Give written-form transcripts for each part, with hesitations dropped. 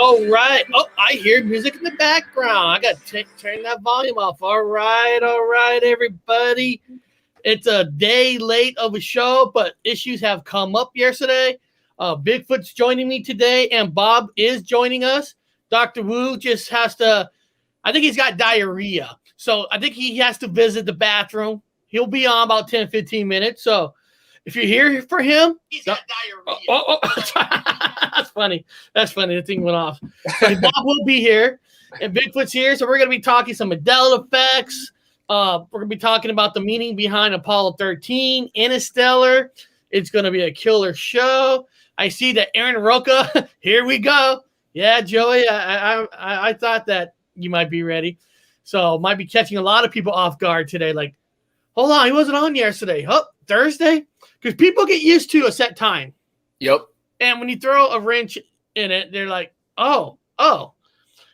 All right. Oh, I hear music in the background. I got to turn that volume off. All right, everybody. It's a day late of a show, but issues have come up yesterday. Bigfoot's joining me today, and Bob is joining us. Dr. Wu just has to, I think he's got diarrhea. So I think he has to visit the bathroom. He'll be on about 10, 15 minutes. So if you're here for him, he's got diarrhea. That's funny. That's funny. The thing went off. So Bob will be here, and Bigfoot's here. So we're going to be talking some Mandela effects. We're going to be talking about the meaning behind Apollo 13, Interstellar. It's going to be a killer show. I see that Aaron Roca. Here we go. Yeah, Joey, I thought that you might be ready. So might be catching a lot of people off guard today. Like, hold on, he wasn't on yesterday. Oh, Thursday? Because people get used to a set time. Yep. And when you throw a wrench in it, they're like, oh.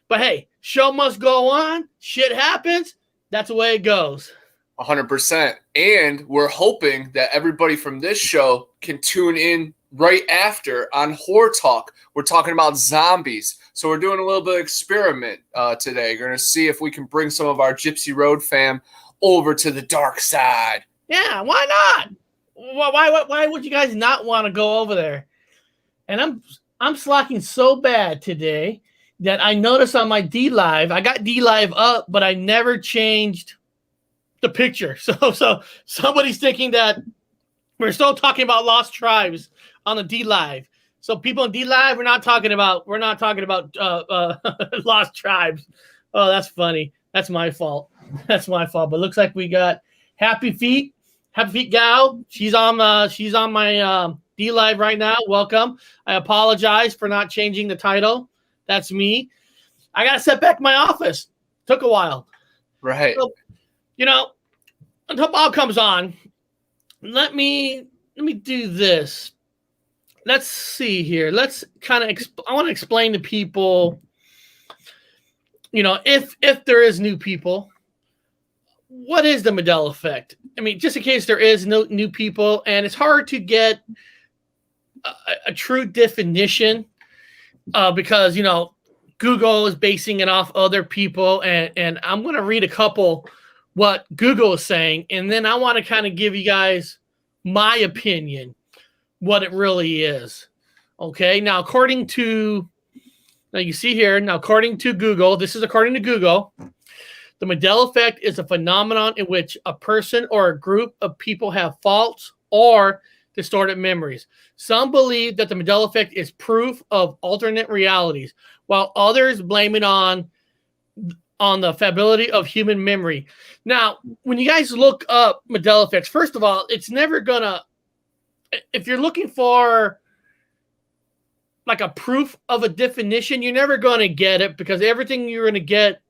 But hey, show must go on. Shit happens. That's the way it goes. 100%. And we're hoping that everybody from this show can tune in right after on Horror Talk. We're talking about zombies. So we're doing a little bit of experiment today. We're going to see if we can bring some of our Gypsy Road fam over to the dark side. Yeah, why not? Why would you guys not want to go over there? And I'm slacking so bad today that I noticed on my D Live, I got D Live up, but I never changed the picture. So somebody's thinking that we're still talking about lost tribes on the D Live. So people in D Live, we're not talking about lost tribes. Oh, that's funny. That's my fault. But it looks like we got Happy Feet gal. She's on my D Live right now. Welcome. I apologize for not changing the title. That's me. I got to set back my office. Took a while. Right. So, until Bob comes on, let me do this. Let's see here. Let's kind of I want to explain to people, if there is new people, what is the Mandela effect? I mean, just in case there is no new people, and it's hard to get a true definition because, Google is basing it off other people, and I'm going to read a couple what Google is saying, and then I want to kind of give you guys my opinion, what it really is. Okay, now according to Google, this is according to Google, the Mandela effect is a phenomenon in which a person or a group of people have false or distorted memories. Some believe that the Mandela effect is proof of alternate realities, while others blame it on the fallibility of human memory. Now, when you guys look up Mandela effects, first of all, it's never gonna, if you're looking for like a proof of a definition, you're never going to get it, because everything you're going to get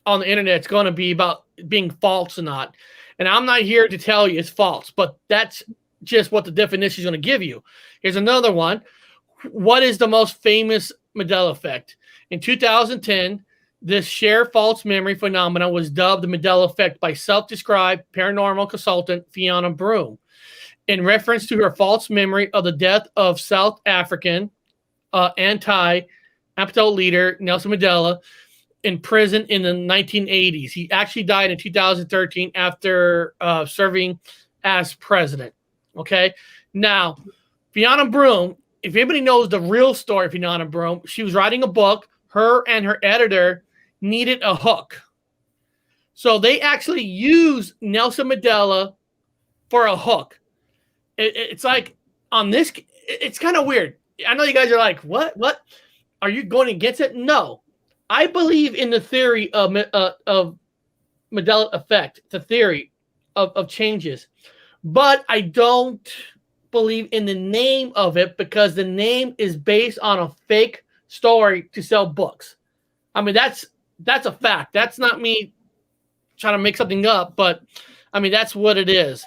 on the internet is going to be about being false or not. And I'm not here to tell you it's false, but that's just what the definition is going to give you. Here's another one. What is the most famous Mandela effect? In 2010, this shared false memory phenomenon was dubbed the Mandela effect by self-described paranormal consultant Fiona Broom, in reference to her false memory of the death of South African anti-apartheid leader Nelson Mandela in prison in the 1980s. He actually died in 2013 after serving as president. Okay, now Fiona Broom, if anybody knows the real story of Fiona Broom, she was writing a book. Her and her editor needed a hook, so they actually used Nelson Mandela for a hook. It's like on this, it's kind of weird. I know you guys are like, what? Are you going against it? No. I believe in the theory of Mandela effect, the theory of changes. But I don't believe in the name of it, because the name is based on a fake story to sell books. I mean, that's a fact. That's not me trying to make something up, but I mean, that's what it is.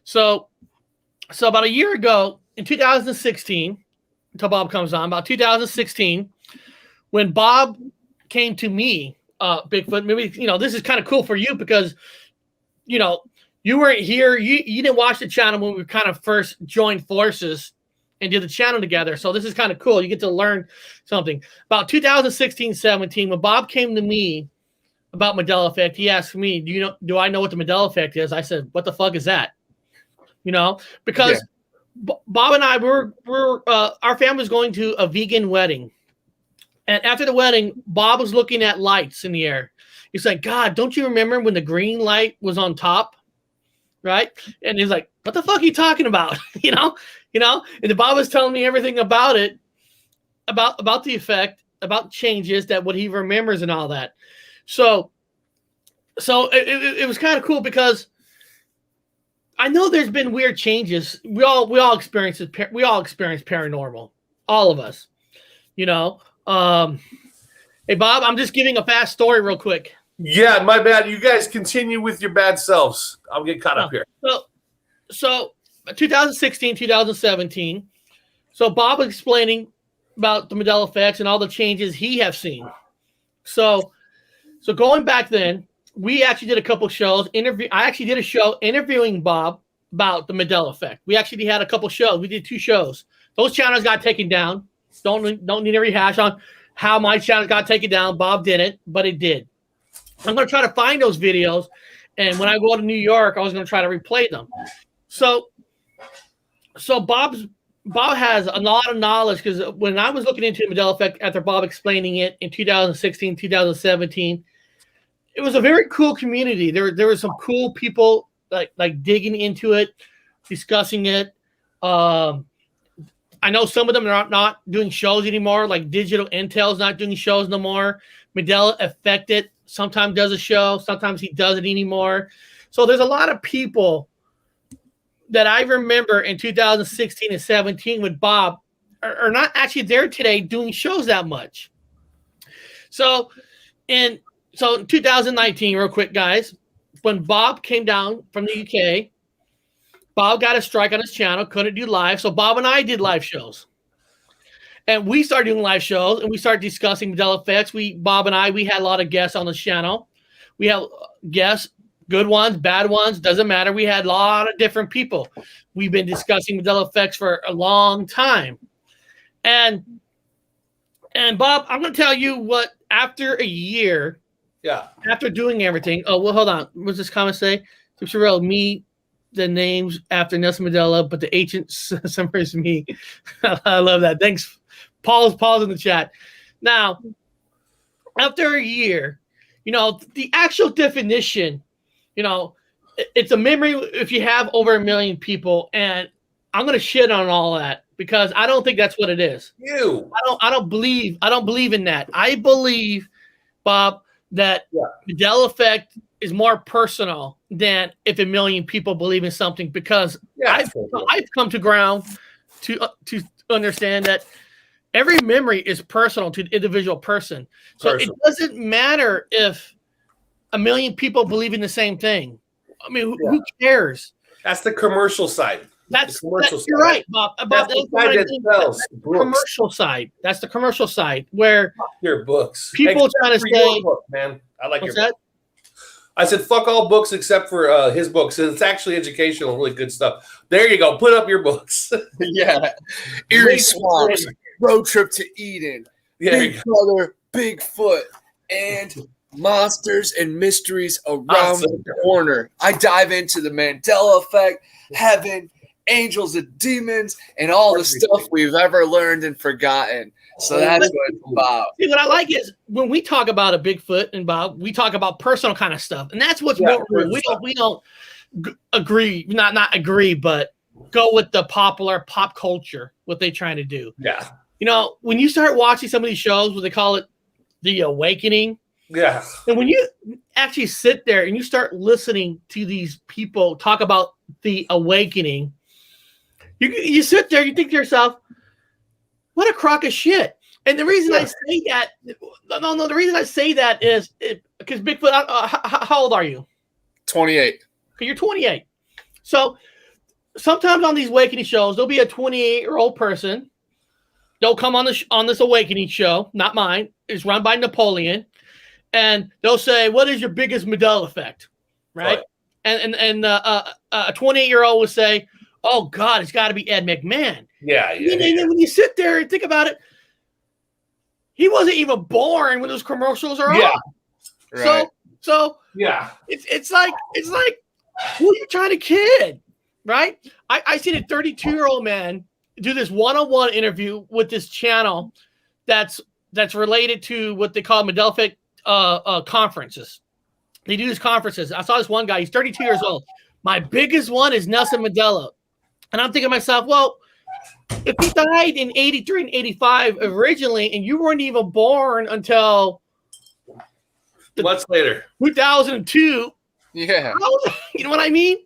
So about a year ago, in 2016, until Bob comes on, about 2016, when Bob came to me, Bigfoot, maybe, this is kind of cool for you because, you weren't here. You didn't watch the channel when we kind of first joined forces and did the channel together. So this is kind of cool. You get to learn something. About 2016-17, when Bob came to me about Mandela effect, he asked me, do I know what the Mandela effect is? I said, what the fuck is that? Because Bob and I our family was going to a vegan wedding. And after the wedding, Bob was looking at lights in the air. He's like, God, don't you remember when the green light was on top? Right? And he's like, what the fuck are you talking about? And Bob was telling me everything about it, about the effect, about changes, that what he remembers and all that. So it was kind of cool because I know there's been weird changes. We all experience it. We all experience paranormal. All of us, Hey, Bob, I'm just giving a fast story real quick. Yeah, my bad. You guys continue with your bad selves. I'll get caught up here. So 2016, 2017. So Bob was explaining about the Mandela effects and all the changes he has seen. So going back then, we actually did a couple shows. I actually did a show interviewing Bob about the Mandela effect. We actually had a couple shows. We did 2 shows. Those channels got taken down. Don't need to rehash on how my channel got taken down. Bob didn't, but it did. I'm going to try to find those videos, and when I go to New York, I was going to try to replay them. So Bob has a lot of knowledge, because when I was looking into the Mandela effect after Bob explaining it in 2016, 2017, it was a very cool community. There were some cool people like digging into it, discussing it. I know some of them are not doing shows anymore, like Digital Intel's not doing shows no more. Mandela Affected sometimes does a show, sometimes he doesn't anymore. So there's a lot of people that I remember in 2016 and 17 with Bob are not actually there today doing shows that much. So in 2019, real quick, guys, when Bob came down from the UK, Bob got a strike on his channel, couldn't do live. So Bob and I did live shows. And we started doing live shows, and we started discussing Mandela effects. Bob and I had a lot of guests on the channel. We had guests, good ones, bad ones, doesn't matter. We had a lot of different people. We've been discussing Mandela effects for a long time. And Bob, I'm going to tell you what, after a year, after doing everything, hold on. What's this comment say? Sherelle, me, the names after Nelson Mandela, but the ancient summers me. I love that. Thanks. Paul's in the chat. Now, after a year, the actual definition, it's a memory if you have over 1 million people, and I'm going to shit on all that because I don't think that's what it is. I don't believe in that. I believe, Bob, that Mandela effect is more personal than if 1 million people believe in something, because I've come to ground to understand that every memory is personal to the individual person. So it doesn't matter if 1 million people believe in the same thing. I mean, who cares? That's the commercial side. You're right, Bob. That's the commercial side. That's the commercial side where your books. People trying to say, book, man. I like your book. I said, fuck all books except for his books. It's actually educational, really good stuff. There you go. Put up your books. Yeah. Eerie Swamps, Road Trip to Eden, Big Brother, Bigfoot, and Monsters and Mysteries Around the Corner. I dive into the Mandela effect, heaven, angels and demons, and all the stuff we've ever learned and forgotten. So that's what it's about. See, what I like is when we talk about a Bigfoot and Bob, we talk about personal kind of stuff, and that's what's more real. We don't agree, not agree, but go with the popular pop culture, what they're trying to do. Yeah. When you start watching some of these shows where they call it The Awakening, and when you actually sit there and you start listening to these people talk about The Awakening, you sit there, you think to yourself, what a crock of shit. And the reason I say that, the reason I say that is because Bigfoot, how old are you? 28. Okay, you're 28. So sometimes on these awakening shows, there'll be a 28-year-old person. They'll come on this awakening show, not mine. It's run by Napoleon. And they'll say, what is your biggest Mandela effect? Right? And a 28-year-old will say, oh, God, it's got to be Ed McMahon. Yeah. And then when you sit there and think about it, he wasn't even born when those commercials are on. Right. So yeah. It's like who are you trying to kid, right? I seen a 32-year-old man do this one-on-one interview with this channel that's related to what they call Mandela effect conferences. They do these conferences. I saw this one guy. He's 32 years old. My biggest one is Nelson Mandela, and I'm thinking to myself, well, if he died in 83 and 85 originally, and you weren't even born until Months later, 2002. Yeah. You know what I mean?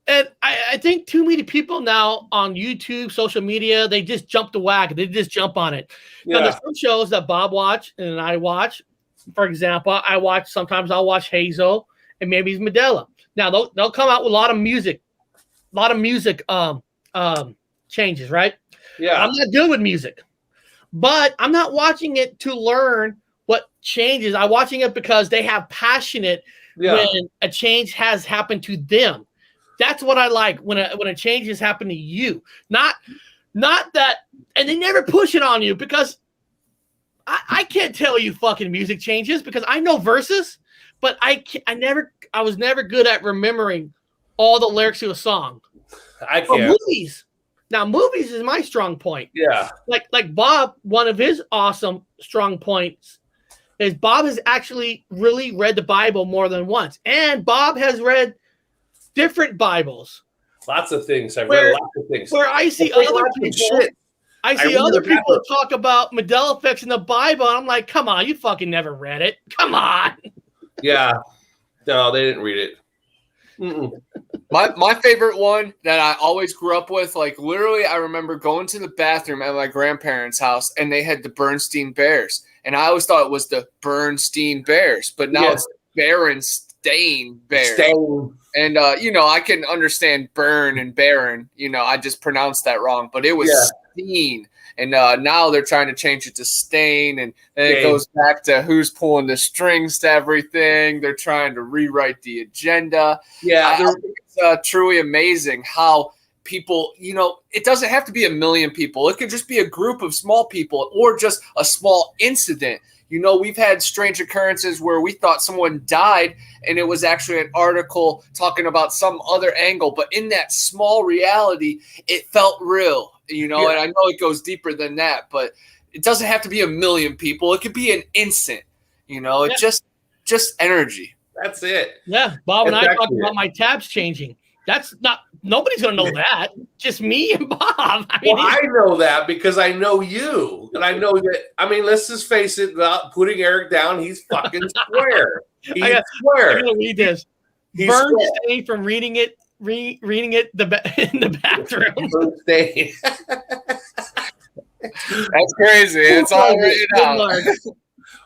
And I think too many people now on YouTube, social media, they just jump the wagon. They just jump on it. Yeah. Now, there's some shows that Bob watch and I watch. For example, sometimes I'll watch Haise and maybe it's Mandela. Now, they'll come out with a lot of music changes, right? Yeah. I'm not good with music, but I'm not watching it to learn what changes. I'm watching it because they have passionate when a change has happened to them. That's what I like when a change has happened to you. Not that, and they never push it on you because I can't tell you fucking music changes because I know verses, but I was never good at remembering all the lyrics to a song. I can't. Movies. Now, movies is my strong point. Yeah. Like Bob, one of his awesome strong points is Bob has actually really read the Bible more than once. And Bob has read different Bibles. Lots of things. I've read lots of things. Where I see other people talk about Mandela effects in the Bible, and I'm like, come on, you fucking never read it. Come on. Yeah. No, they didn't read it. Mm-mm. My favorite one that I always grew up with, like literally I remember going to the bathroom at my grandparents' house and they had the Bernstein Bears. And I always thought it was the Bernstein Bears, but now it's Berenstain Bears. And, I can understand burn and Baron. I just pronounced that wrong, but it was Steen. And now they're trying to change it to Stain. And then it goes back to who's pulling the strings to everything. They're trying to rewrite the agenda. Yeah. It's truly amazing how people, it doesn't have to be 1 million people. It could just be a group of small people or just a small incident. We've had strange occurrences where we thought someone died and it was actually an article talking about some other angle. But in that small reality, it felt real, and I know it goes deeper than that, but it doesn't have to be 1 million people. It could be an instant, it's just energy. That's it. Yeah. Bob and I talked about my tabs changing. That's not, nobody's going to know that. Just me and Bob. I know that because I know you. And I know that, let's just face it, without putting Eric down, he's fucking square. He's square. I'm going to read this. Burn Stain from reading it in the bathroom. Stain. That's crazy. It's all written out.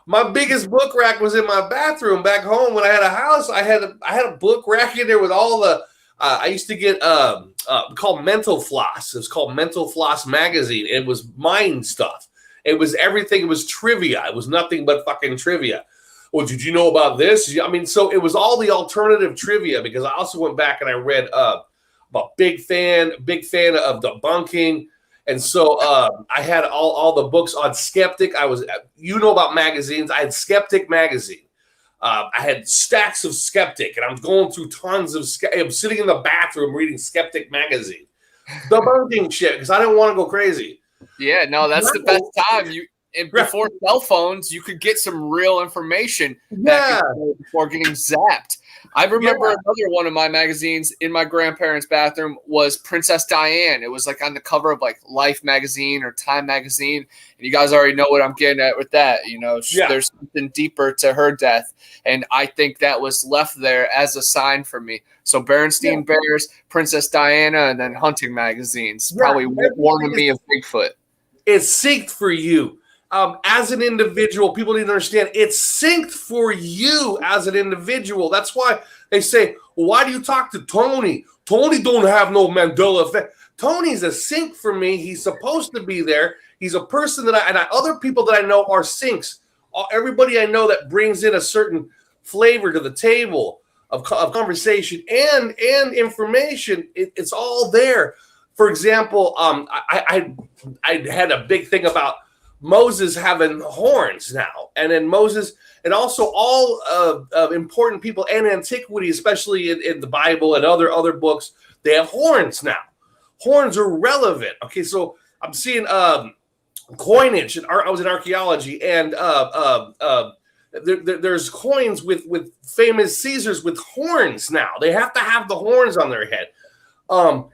My biggest book rack was in my bathroom back home when I had a house. I had a book rack in there with all the I used to get called Mental Floss. It was called Mental Floss magazine. It was mind stuff. It was everything. It was trivia. It was nothing but fucking trivia. Well, did you know about this? So it was all the alternative trivia because I also went back and I read about big fan of debunking. And so I had all the books on Skeptic. I was, about magazines. I had Skeptic magazine. I had stacks of Skeptic, and I'm going through tons of I'm sitting in the bathroom reading Skeptic magazine. Debunking shit, because I didn't want to go crazy. Yeah, no, that's the best time. Before cell phones, you could get some real information before getting zapped. I remember another one of my magazines in my grandparents' bathroom was Princess Diane. It was like on the cover of like Life magazine or Time magazine. And you guys already know what I'm getting at with that. There's something deeper to her death. And I think that was left there as a sign for me. So Berenstain Bears, Princess Diana, and then hunting magazines probably warning me of Bigfoot. It's synced for you. As an individual, people need to understand it's synced for you as an individual. That's why they say, well, why do you talk to Tony? Tony don't have no Mandela effect. Tony's a sync for me. He's supposed to be there. He's a person that other people that I know are syncs. Everybody I know that brings in a certain flavor to the table of conversation and information, it's all there. for example, I had a big thing about Moses having horns now, and then Moses, and also all important people in antiquity, especially in the Bible and other books, they have horns now. Horns are relevant. Okay, so I'm seeing coinage. I was in archaeology, and there's coins with famous Caesars with horns now. They have to have the horns on their head. But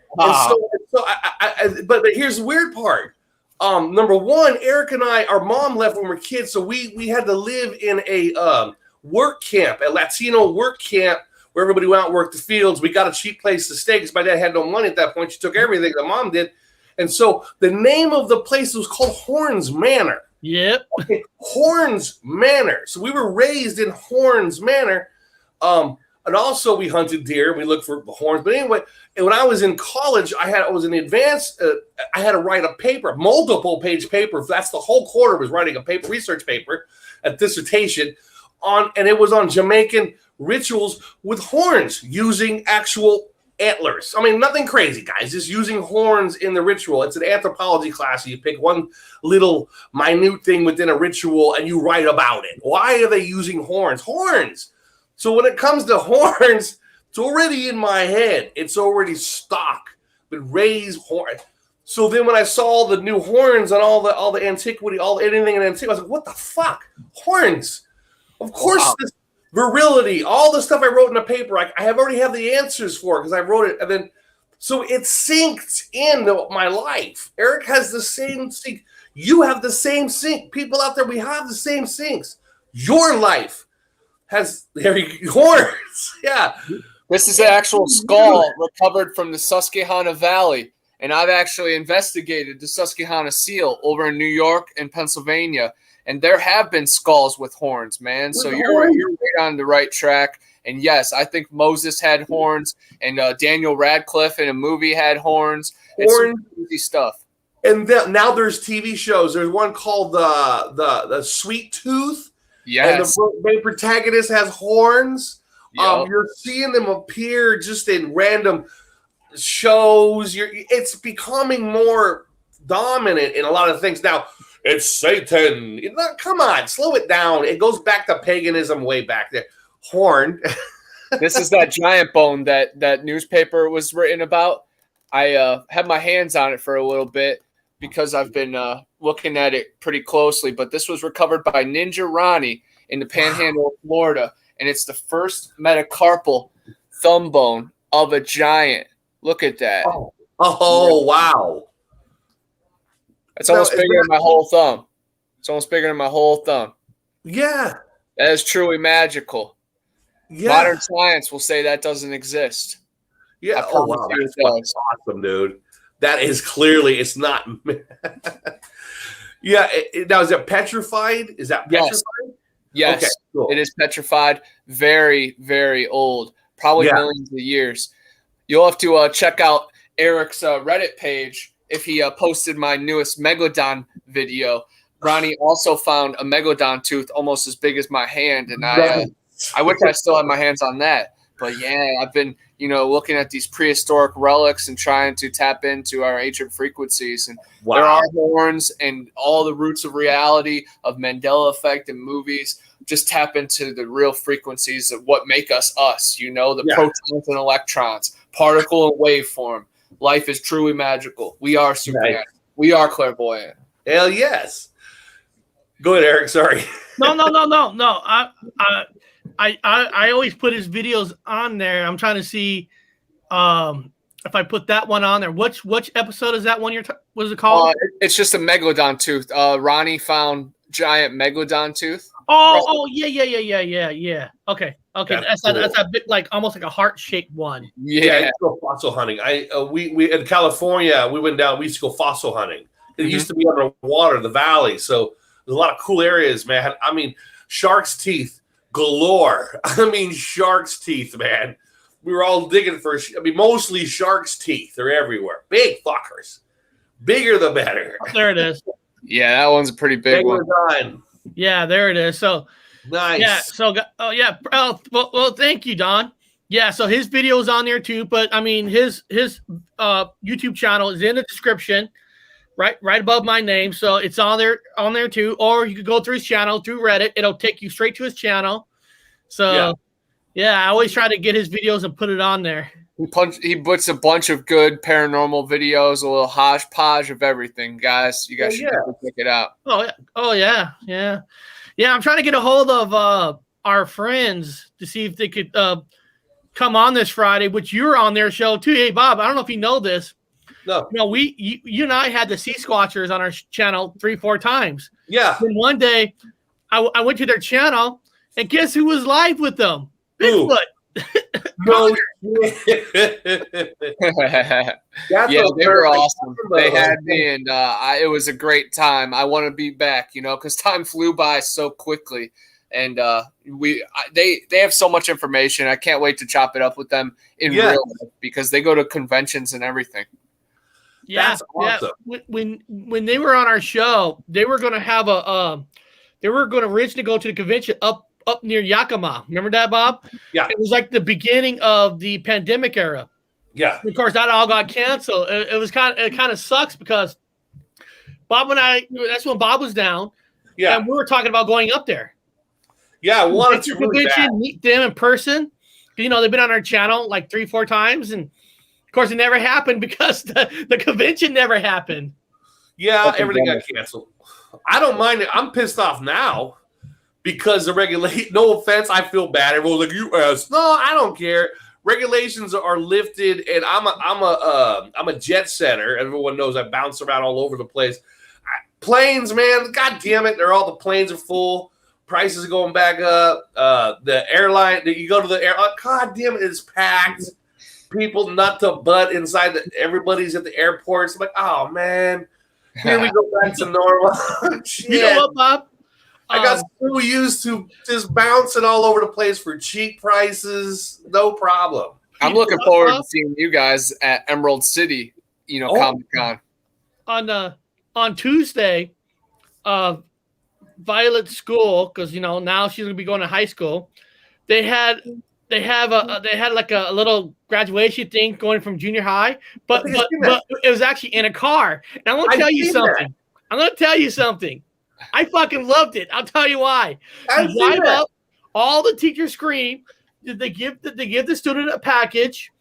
here's the weird part. Number one, Eric and our mom left when we were kids, so we had to live in a work camp, a Latino work camp, where everybody went out and worked the fields. We got a cheap place to stay because my dad had no money at that point. She took everything that mom did. And so the name of the place was called Horns Manor. Yep. Okay, Horns Manor. So we were raised in Horns Manor. And also we hunted deer. We looked for horns. But anyway, and when I was in college, I was in advanced. I had to write a paper, multiple page paper. That's the whole quarter was writing a paper, research paper, a dissertation and it was on Jamaican rituals with horns using actual antlers. I mean, nothing crazy, guys. Just using horns in the ritual. It's an anthropology class. You pick one little minute thing within a ritual and you write about it. Why are they using horns? Horns. So when it comes to horns, it's already in my head. It's already stock. But raised horns. So then when I saw the new horns on all the antiquity, anything in antiquity, I was like, what the fuck? Horns. Of course, this virility, all the stuff I wrote in the paper, I already have the answers for because I wrote it. And then, so it synced into my life. Eric has the same sync. You have the same sync. People out there, we have the same syncs. Your life has horns. Yeah. This is an actual skull recovered from the Susquehanna Valley. And I've actually investigated the Susquehanna seal over in New York and Pennsylvania. And there have been skulls with horns, man. So you're right on the right track. And yes, I think Moses had horns, and Daniel Radcliffe in a movie had horns. It's some crazy stuff. And now there's TV shows. There's one called the Sweet Tooth. Yes. And the main protagonist has horns. Yep. You're seeing them appear just in random shows. It's becoming more dominant in a lot of things now. It's Satan. Come on, slow it down. It goes back to paganism way back there. Horn. This is that giant bone that newspaper was written about. I had my hands on it for a little bit because I've been looking at it pretty closely. But this was recovered by Ninja Ronnie in the Panhandle of Florida. And it's the first metacarpal thumb bone of a giant. Look at that. Oh wow. It's almost bigger than my whole thumb. It's almost bigger than my whole thumb. Yeah. That is truly magical. Yeah. Modern science will say that doesn't exist. Yeah. Oh, wow. That's awesome, dude. That is clearly, it's not. Yeah. Now, is it petrified? Is that petrified? Yes. Okay, cool. It is petrified. Very, very old. Probably millions of years. You'll have to check out Eric's Reddit page. If he posted my newest Megalodon video. Ronnie also found a Megalodon tooth almost as big as my hand, and I wish I still had my hands on that. But yeah, I've been looking at these prehistoric relics and trying to tap into our ancient frequencies. And there are horns and all the roots of reality of Mandela effect and movies. Just tap into the real frequencies of what make us us. The protons and electrons, particle and waveform. Life is truly magical. We are supernatural. We are clairvoyant. Hell yes. Go ahead, Eric. Sorry. No. I always put his videos on there. I'm trying to see if I put that one on there. Which episode is that one? What is it called? It's just a megalodon tooth. Ronnie found giant megalodon tooth. Yeah. Okay. That's cool. That's a bit like almost like a heart-shaped one. Yeah, it's go fossil hunting. We in California, we went down. We used to go fossil hunting. It used to be underwater, the valley. So there's a lot of cool areas, man. I mean, shark's teeth galore. Shark's teeth, man. We were all digging for. Mostly shark's teeth. They're everywhere. Big fuckers. Bigger the better. There it is. Yeah, that one's a pretty big one. Yeah, there it is. So nice. Yeah. So well, thank you, Don. Yeah, so his video is on there too, but I mean his YouTube channel is in the description, right above my name, so it's on there too. Or you could go through his channel through Reddit; it'll take you straight to his channel. So yeah, I always try to get his videos and put it on there. He puts a bunch of good paranormal videos, a little hodgepodge of everything, guys. You guys should check it out. Oh yeah. I'm trying to get a hold of our friends to see if they could come on this Friday, which you're on their show too. Hey Bob, I don't know if you know this. No. You and I had the Sea Squatchers on our channel 3-4 times. Yeah. And one day I went to their channel and guess who was live with them? Bigfoot. No. Yeah, they were awesome. They had me, and it was a great time. I want to be back, because time flew by so quickly. And they have so much information. I can't wait to chop it up with them in real life because they go to conventions and everything. Yeah, that's awesome. Yeah. When they were on our show, they were going to have they were going to originally go to the convention up near Yakima. Remember that, Bob? Yeah. It was like the beginning of the pandemic era. Yeah. Of course, that all got canceled. It kind of sucks because Bob and I. That's when Bob was down. Yeah. And we were talking about going up there. Yeah, I wanted to really meet them in person. They've been on our channel like 3-4 times, and of course, it never happened because the convention never happened. Yeah, everything got canceled. I don't mind it. I'm pissed off now because the regulation. No offense, I feel bad. Everyone's like, "You asked." No, I don't care. Regulations are lifted, and I'm a jet setter. Everyone knows I bounce around all over the place. Planes, man, god damn it, the planes are full. Prices are going back up. The airline, you go to the air. God damn it, it's packed. People nut to butt inside. Everybody's at the airports. I'm like, oh man, here we go back to normal. You know what, Bob? I got so used to just bouncing all over the place for cheap prices. No problem. I'm looking forward to seeing you guys at Emerald City. Comic-Con. On Tuesday, Violet's school, because now she's gonna be going to high school. They had like a little graduation thing going from junior high, but it was actually in a car. And I'm gonna tell you something. I fucking loved it. I'll tell you why. You drive up, all the teachers scream. They give the student a package,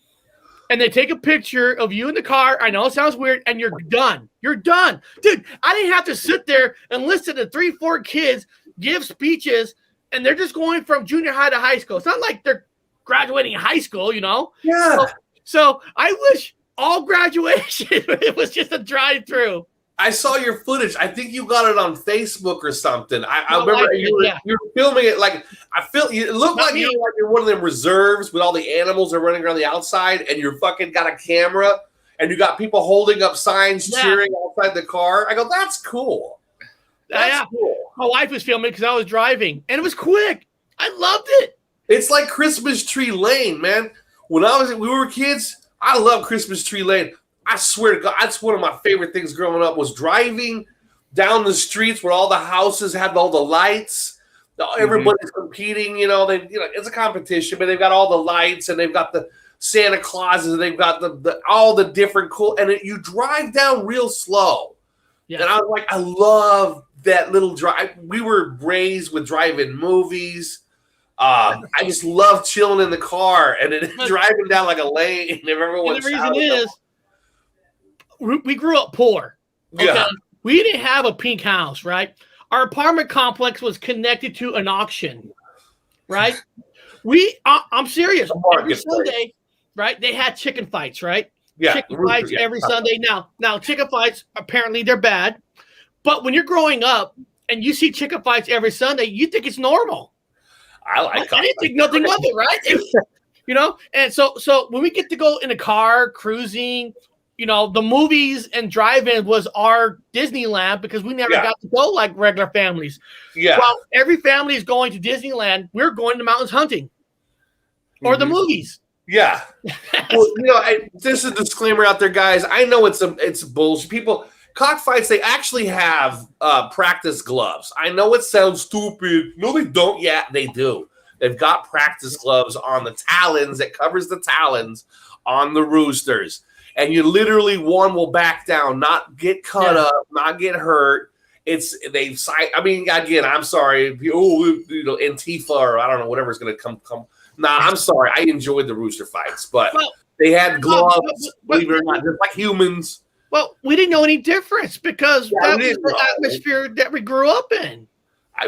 and they take a picture of you in the car. I know it sounds weird, and you're done. You're done. Dude, I didn't have to sit there and listen to 3-4 kids give speeches, and they're just going from junior high to high school. It's not like they're graduating high school, Yeah. So I wish all graduation, it was just a drive-through. I saw your footage. I think you got it on Facebook or something. I remember you were filming it like it looked like you were like in one of them reserves with all the animals are running around the outside, and you're fucking got a camera and you got people holding up signs cheering outside the car. I go, that's cool. That's cool. My wife was filming because I was driving, and it was quick. I loved it. It's like Christmas Tree Lane, man. When we were kids, I love Christmas Tree Lane. I swear to God, that's one of my favorite things growing up was driving down the streets where all the houses have all the lights. Everybody's competing, it's a competition, but they've got all the lights and they've got the Santa Clauses and they've got all the different cool, and you drive down real slow. Yeah. And I was like, I love that little drive. We were raised with drive-in movies. I just love chilling in the car and then driving down like a lane. And everyone's the reason is we grew up poor. Okay? Yeah. We didn't have a pink house, right? Our apartment complex was connected to an auction, right? I'm serious. Every Sunday, right? They had chicken fights, right? Yeah. Chicken fights every Sunday. Now chicken fights, apparently they're bad. But when you're growing up and you see chicken fights every Sunday, you think it's normal. I didn't think nothing of it, right? And so when we get to go in a car cruising, the movies and drive-in was our Disneyland because we never got to go like regular families. Yeah. Well, every family is going to Disneyland. We're going to mountains hunting or the movies. Yeah. Well, this is a disclaimer out there, guys. I know it's bullshit. People, cockfights, they actually have practice gloves. I know it sounds stupid. No, they don't. Yeah, they do. They've got practice gloves on the talons that covers the talons on the roosters. And you literally, one will back down, not get cut up, not get hurt. Again, I'm sorry. Antifa or I don't know, whatever's going to come. Nah, I'm sorry. I enjoyed the rooster fights, but they had gloves, believe it or not, just like humans. Well, we didn't know any difference because that was the atmosphere that we grew up in.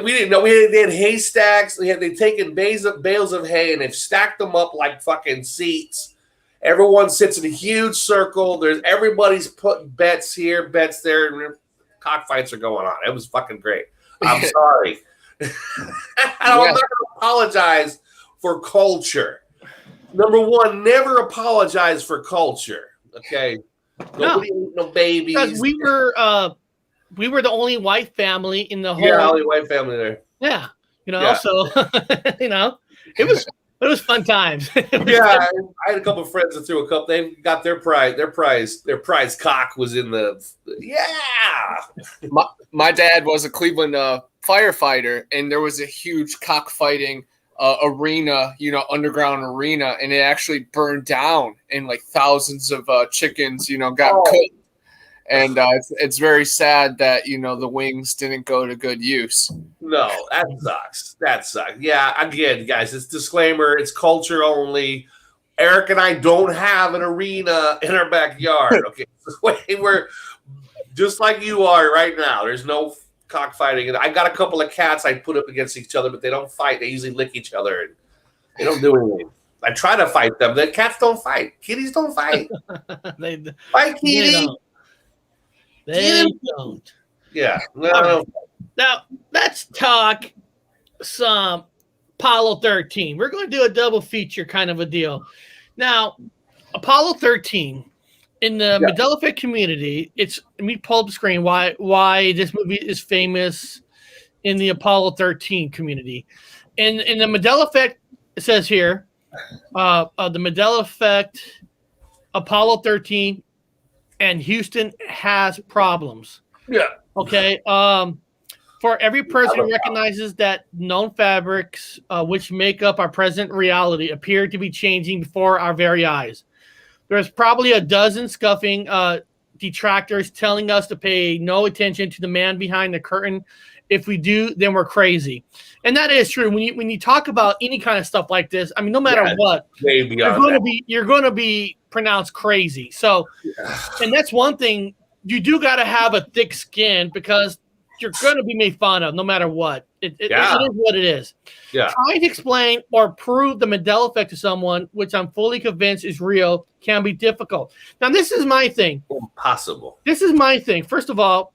We didn't know. They had haystacks. They'd taken bales of hay and they've stacked them up like fucking seats. Everyone sits in a huge circle. Everybody's putting bets here, bets there, and cockfights are going on. It was fucking great. I'm sorry. I'm not going to apologize for culture. Number one, never apologize for culture. Okay. Nobody ate no babies. Because we were the only white family in the whole. Yeah, only white family there. Yeah, so it was fun times. I had a couple of friends that threw a couple. They got their prize cock was in the. Yeah. My dad was a Cleveland firefighter, and there was a huge cockfighting arena, underground arena, and it actually burned down, and like thousands of chickens, got cooked. And it's very sad that, the wings didn't go to good use. No, that sucks. Yeah, again, guys, it's disclaimer. It's culture only. Eric and I don't have an arena in our backyard. Okay, we're just like you are right now. There's no cockfighting. And I got a couple of cats I put up against each other, but they don't fight. They usually lick each other. And they don't do anything. I try to fight them. The cats don't fight. Kitties don't fight. Fight, kitty. They don't. Yeah. No. Now, let's talk some Apollo 13. We're going to do a double feature kind of a deal. Now, Apollo 13, in the Mandela effect community, let me pull up the screen why this movie is famous in the Apollo 13 community. In the Mandela effect, it says here, the Mandela effect, Apollo 13, and Houston has problems. Yeah. Okay. For every person who recognizes that known fabrics which make up our present reality appear to be changing before our very eyes. There's probably a dozen scuffing detractors telling us to pay no attention to the man behind the curtain. If we do, then we're crazy. And that is true. When you talk about any kind of stuff like this, I mean, no matter what, you're going to be pronounced crazy. So, and that's one thing. You do got to have a thick skin because you're going to be made fun of no matter what. It is what it is. Yeah. Trying to explain or prove the Mandela effect to someone, which I'm fully convinced is real, can be difficult. Now, this is my thing. Impossible. This is my thing. First of all,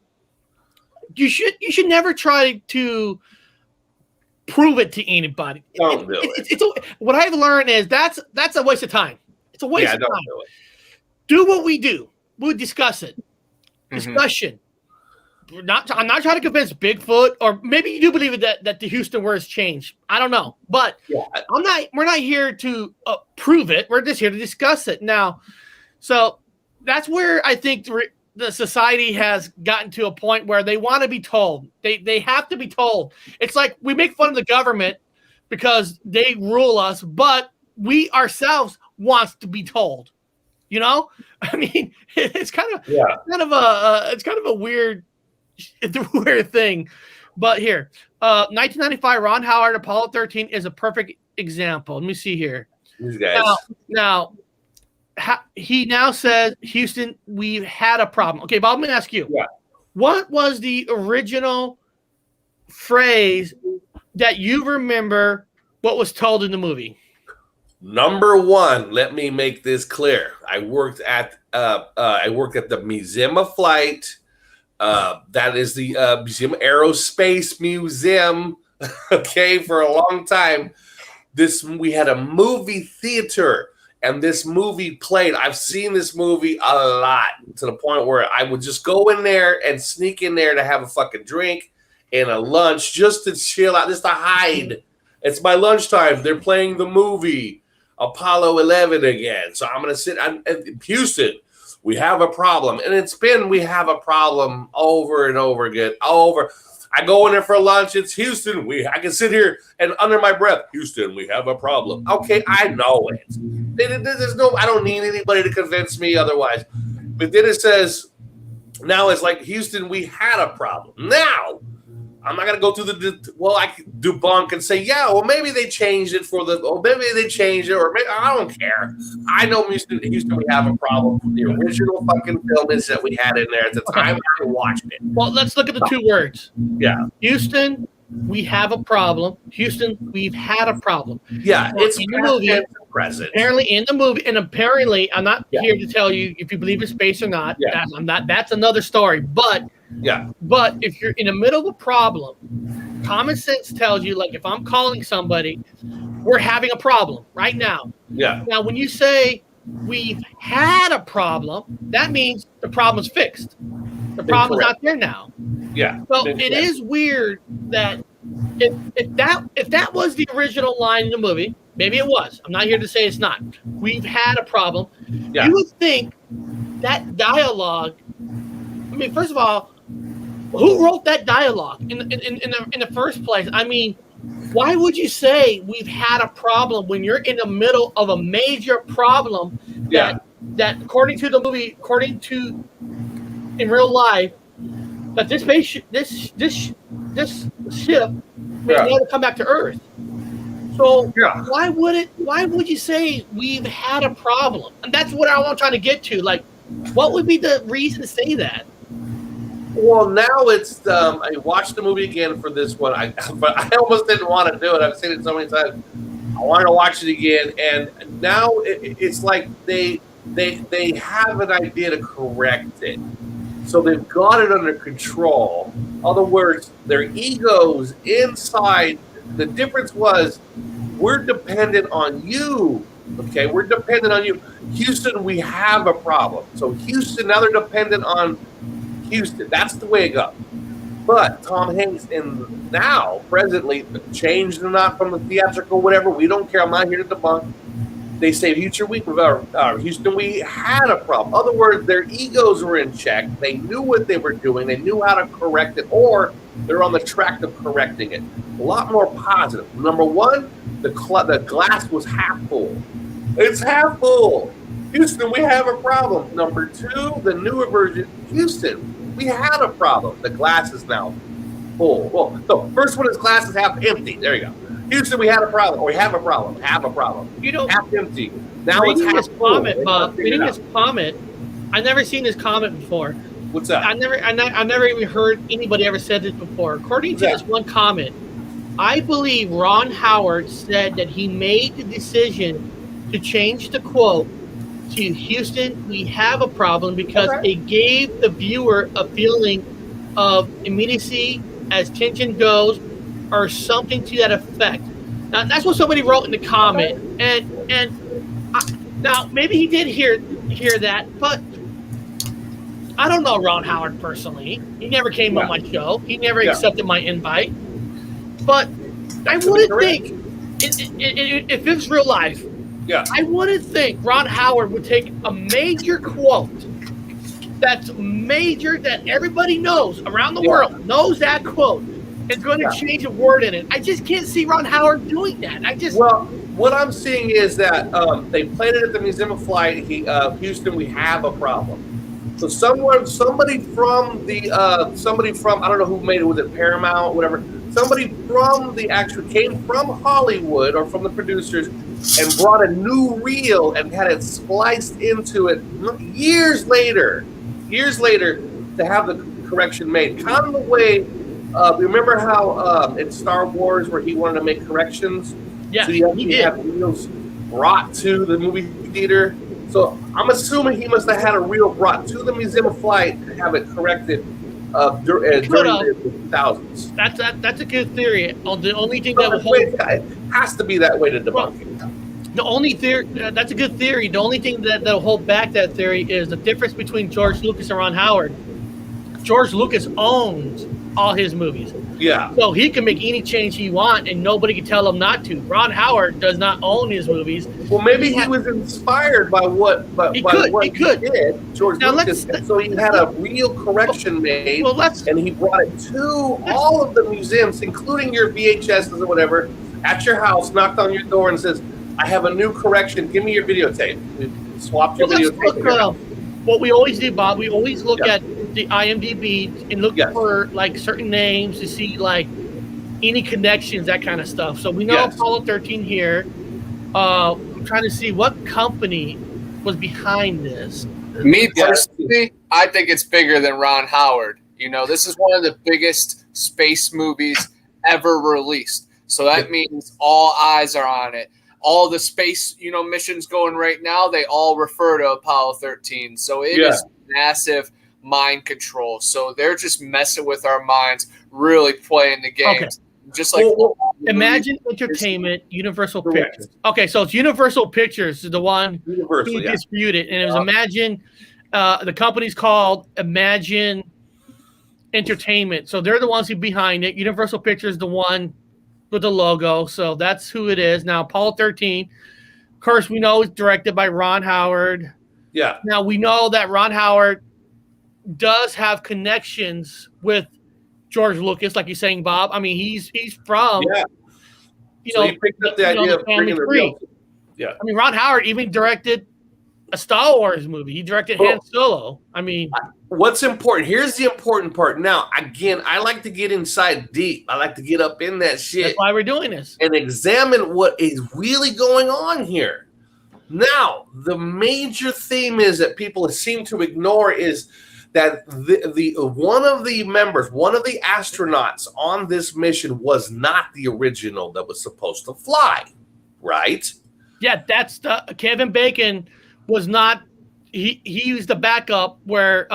you should never try to prove it to anybody. Don't do it. What I've learned is that's a waste of time. It's a waste of time. Do what we do. We'll discuss it. Discussion. I'm not trying to convince Bigfoot, or maybe you do believe that the Houston words changed. I don't know, but we're not here to prove it. We're just here to discuss it now. So that's where I think the society has gotten to a point where they want to be told. They have to be told. It's like we make fun of the government because they rule us, but we ourselves wants to be told. I mean, it's kind of a weird thing. But here, 1995, Ron Howard, Apollo 13 is a perfect example. Let me see here. These guys. Now, he now says, Houston, we've had a problem. Okay, Bob, let me ask you. Yeah. What was the original phrase that you remember what was told in the movie? Number one, let me make this clear. I worked at the Museum of Flight. That is the Museum Aerospace Museum. Okay, for a long time. We had a movie theater, and this movie played. I've seen this movie a lot, to the point where I would just go in there and sneak in there to have a fucking drink and a lunch, just to chill out, just to hide. It's my lunchtime. They're playing the movie Apollo 11 again. So I'm going to sit in Houston. We have a problem. And we have a problem over and over again. I go in there for lunch. It's Houston. I can sit here and under my breath, Houston, we have a problem. Okay, I know it. There's no. I don't need anybody to convince me otherwise. But then it says, now it's like, Houston, we had a problem. Now, I'm not going to go through I can debunk and say, yeah, well, maybe they changed it or maybe they changed it, or maybe, I don't care. I know Houston, we have a problem with the original fucking film that we had in there at the time I watched it. Well, let's look at the two words. Yeah. Houston, we have a problem. Houston, we've had a problem. Yeah, it's in the movie. Present. Apparently in the movie, and apparently, I'm not here to tell you if you believe in space or not. Yeah. That's another story. But if you're in the middle of a problem, common sense tells you, like, if I'm calling somebody, we're having a problem right now. Yeah. Now, when you say we've had a problem, that means the problem's fixed. The problem's not there now. Yeah. So it is weird that if that was the original line in the movie, maybe it was. I'm not here to say it's not. We've had a problem. Yeah. You would think that dialogue. I mean, first of all, who wrote that dialogue in the first place? I mean, why would you say we've had a problem when you're in the middle of a major problem that according to the movie, according to in real life, that this ship may never come back to Earth. So why would you say we've had a problem? And that's what I'm trying to get to. Like, what would be the reason to say that? Well, now it's I watched the movie again for this one. But I almost didn't want to do it. I've seen it so many times. I wanted to watch it again, and now it's like they have an idea to correct it. So they've got it under control. In other words, their egos inside. The difference was, we're dependent on you. Okay, we're dependent on you. Houston, we have a problem. So Houston, now they're dependent on Houston. That's the way it goes. But Tom Hanks, presently, changed or not from the theatrical, whatever, we don't care. I'm not here to debunk. They say Houston, we had a problem. In other words, their egos were in check. They knew what they were doing. They knew how to correct it, or they're on the track of correcting it. A lot more positive. Number one, the glass was half full. It's half full. Houston, we have a problem. Number two, the newer version, Houston, we had a problem. The glass is now full. Well, the first one is glass is half empty. There you go. Houston, we had a problem, or we have a problem. Have a problem. You know, half empty. Now it's half full. Reading this comment, I've never seen this comment before. What's that? I never even heard anybody ever said this before. According to this one comment, I believe Ron Howard said that he made the decision to change the quote to Houston, we have a problem, because it gave the viewer a feeling of immediacy as tension goes, or something to that effect. Now, that's what somebody wrote in the comment, now maybe he did hear that, but I don't know Ron Howard personally. He never came on my show. He never accepted my invite. But I wouldn't think, if it was real life, I wouldn't think Ron Howard would take a major quote that's major, that everybody knows around the world, knows that quote, and going to change a word in it. I just can't see Ron Howard doing that. Well, what I'm seeing is that they played it at the Museum of Flight. Houston, we have a problem. So somebody from I don't know who made it, was it Paramount, whatever. Somebody from came from Hollywood or from the producers and brought a new reel and had it spliced into it years later to have the correction made. Kind of the way, remember how in Star Wars where he wanted to make corrections? Yeah, so he did. Have reels brought to the movie theater. So I'm assuming he must have had a reel brought to the Museum of Flight to have it corrected during the 2000s. That's a good theory. The only thing that will hold it has to be that way to debunk it. The only theory that's a good theory. The only thing that'll hold back that theory is the difference between George Lucas and Ron Howard. George Lucas owned all his movies. Yeah. So he can make any change he wants, and nobody can tell him not to. Ron Howard does not own his movies. Well, maybe he was inspired by what he did, George Lucas, and so he had a real correction made, and he brought it to all of the museums, including your VHSs or whatever, at your house, knocked on your door and says, I have a new correction. Give me your videotape. We swapped your videotape. What we always do, Bob, we always look at the IMDb and look for like certain names to see like any connections, that kind of stuff. So we know Apollo 13 here. I'm trying to see what company was behind this. Me personally, I think it's bigger than Ron Howard. You know, this is one of the biggest space movies ever released. So that means all eyes are on it. All the space, missions going right now, they all refer to Apollo 13. So it is massive mind control. So they're just messing with our minds, really playing the games. Okay. Just like Imagine Entertainment, Universal Pictures. Okay, so it's Universal Pictures is the one who disputed, and it was Imagine. The company's called Imagine Entertainment. So they're the ones who behind it. Universal Pictures, the one with the logo, so that's who it is. Now, Apollo 13, of course, we know it's directed by Ron Howard. Yeah. Now, we know that Ron Howard does have connections with George Lucas, like you're saying, Bob. I mean, he's from, he picked up the idea of bringing the real. Yeah. I mean, Ron Howard even directed a Star Wars movie. He directed Han Solo. I mean, what's important? Here's the important part. Now, again, I like to get inside deep. I like to get up in that shit. That's why we're doing this. And examine what is really going on here. Now, the major theme is that people seem to ignore is that the one of the members, one of the astronauts on this mission was not the original that was supposed to fly, right? Yeah, that's the Kevin Bacon was not. He was the backup where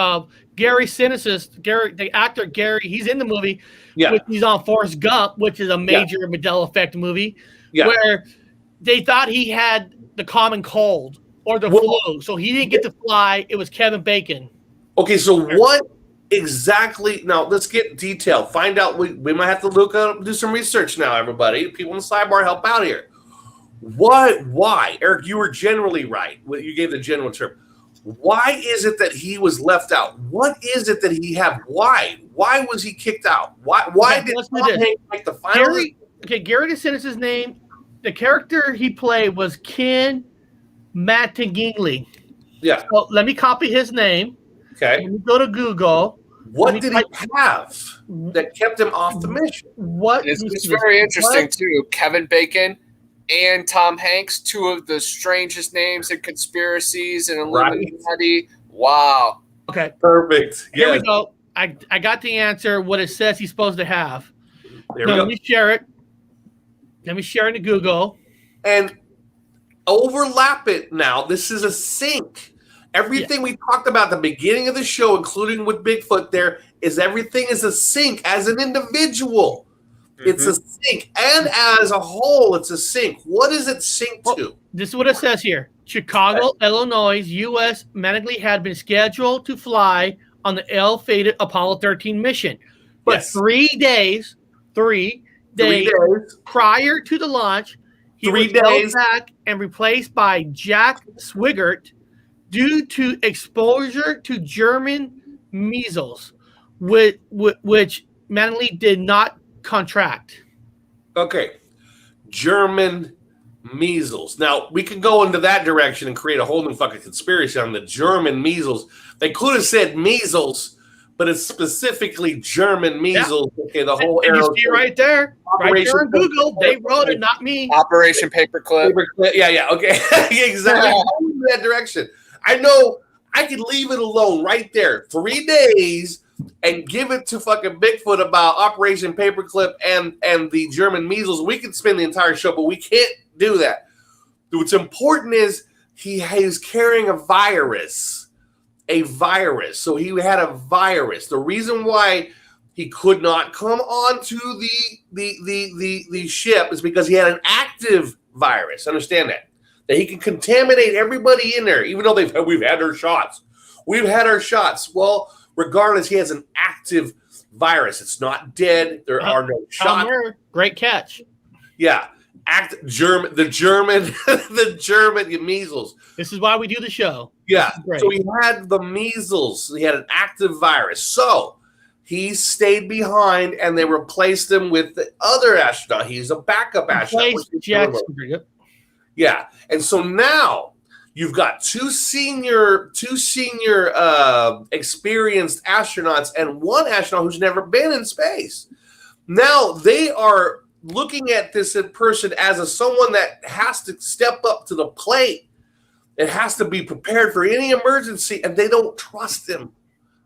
Gary Sinise, the actor Gary, he's in the movie. Yeah. He's on Forrest Gump, which is a major Mandela effect movie, where they thought he had the common cold or the flu, so he didn't get to fly. It was Kevin Bacon. Okay, so what exactly? Now let's get detailed. Find out. We might have to look up, do some research now. Everybody, people in the sidebar, help out here. What? Why, Eric? You were generally right. You gave the general term. Why is it that he was left out? What is it that he had? Why? Why was he kicked out? Why did Tom Hanks make the final? Gary Sinise's name. The character he played was Ken Mattingly. Yeah. So let me copy his name. Okay. Let me go to Google. What did he have that kept him off the mission? It's very interesting too. Kevin Bacon and Tom Hanks, two of the strangest names in conspiracies and Illuminati. Right. Wow. Okay. Perfect. Here we go. I got the answer. What it says he's supposed to have. There we go. Let me share it. Let me share it to Google. And overlap it now. This is a sync. Everything we talked about at the beginning of the show, including with Bigfoot there, is everything is a sync as an individual. Mm-hmm. It's a sync. And as a whole, it's a sync. What does it sync to? This is what it says here. Chicago, Illinois, U.S. Mattingly had been scheduled to fly on the ill-fated Apollo 13 mission. But 3 days prior to the launch, he was held back and replaced by Jack Swigert due to exposure to German measles, which Mattingly did not contract. Okay. German measles. Now, we could go into that direction and create a whole new fucking conspiracy on the German measles. They could have said measles, but it's specifically German measles. Yeah. Okay, the whole arrow. You see right there. Right there on Google. They wrote it, not me. Operation Paperclip. Yeah, okay. Exactly. In that direction. I know I could leave it alone right there. 3 days and give it to fucking Bigfoot about Operation Paperclip and the German measles. We could spend the entire show, but we can't do that. What's important is he is carrying a virus. So he had a virus. The reason why he could not come onto the ship is because he had an active virus. Understand that he can contaminate everybody in there, even though we've had our shots. We've had our shots. Well, regardless, he has an active virus. It's not dead. There are no shots. Great catch. Yeah. The German measles. This is why we do the show. Yeah. So he had the measles. He had an active virus. So he stayed behind, and they replaced him with the other astronaut. He's a backup astronaut. Jack Swigert. Yeah. And so now you've got two senior experienced astronauts and one astronaut who's never been in space. Now they are looking at this in person as someone that has to step up to the plate. It has to be prepared for any emergency, and they don't trust him.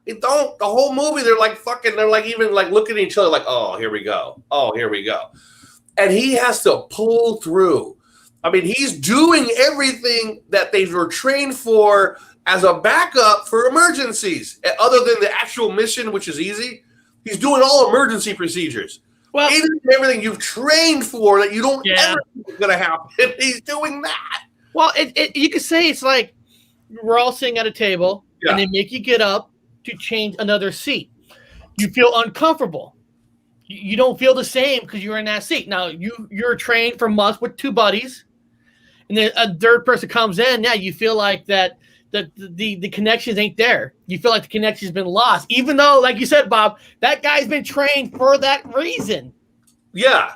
They don't. The whole movie, they're like even looking at each other like, oh, here we go. Oh, here we go. And he has to pull through. I mean, he's doing everything that they were trained for as a backup for emergencies. Other than the actual mission, which is easy, he's doing all emergency procedures. Well, everything you've trained for that you don't ever think is going to happen. He's doing that. Well, you could say it's like we're all sitting at a table, and they make you get up to change another seat. You feel uncomfortable. You don't feel the same because you're in that seat. Now, you're trained for months with two buddies, and then a third person comes in. Now you feel like that the connections ain't there. You feel like the connection's been lost, even though, like you said, Bob, that guy's been trained for that reason. Yeah.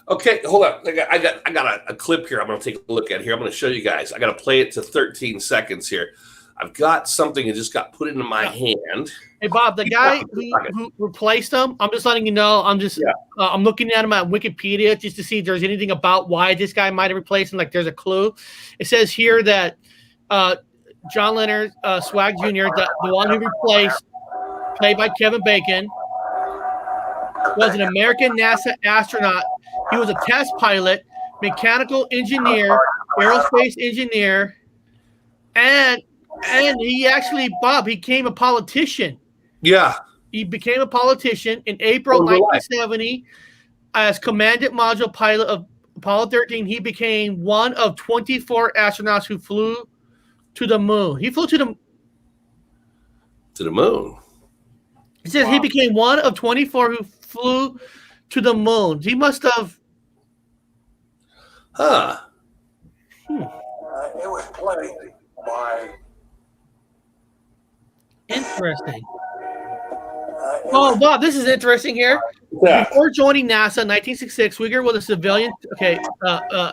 Okay, hold on. I got a clip here. I'm going to take a look at here. I'm going to show you guys. I got to play it to 13 seconds here. I've got something that just got put into my hand. Hey, Bob, the guy who replaced him, I'm just letting you know. I'm looking at him at Wikipedia just to see if there's anything about why this guy might have replaced him. Like, there's a clue. It says here that John Leonard Swag Jr., the one who replaced, played by Kevin Bacon, was an American NASA astronaut. He was a test pilot, mechanical engineer, aerospace engineer, and he actually, Bob, he became a politician. Yeah. He became a politician in April 1970 as commandant module pilot of Apollo 13. He became one of 24 astronauts who flew to the moon. He flew to the moon. It says he became one of 24 who flew to the moon. He must have. Huh. It was played by. Interesting. Bob, this is interesting here. Yeah. Before joining NASA in 1966, Swigert was a civilian,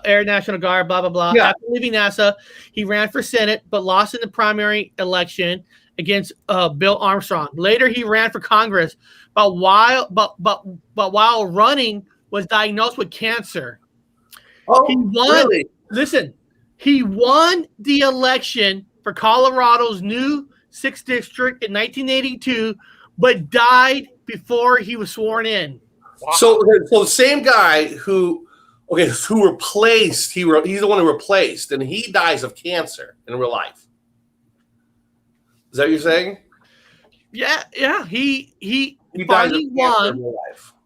Air National Guard, blah, blah, blah. Yeah. After leaving NASA, he ran for Senate, but lost in the primary election against Bill Armstrong. Later, he ran for Congress, but while running, was diagnosed with cancer. Oh, he won. Really? Listen, he won the election for Colorado's new 6th district in 1982, but died before he was sworn in. Wow. So the same guy who replaced, he's the one who replaced, and he dies of cancer in real life. Is that what you're saying? Yeah. He finally won.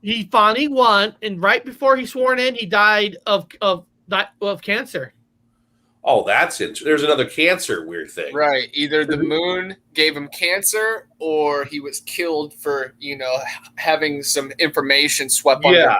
He finally won, and right before he sworn in, he died of cancer. Oh, that's it. There's another cancer weird thing. Right. Either the moon gave him cancer or he was killed for, having some information swept under.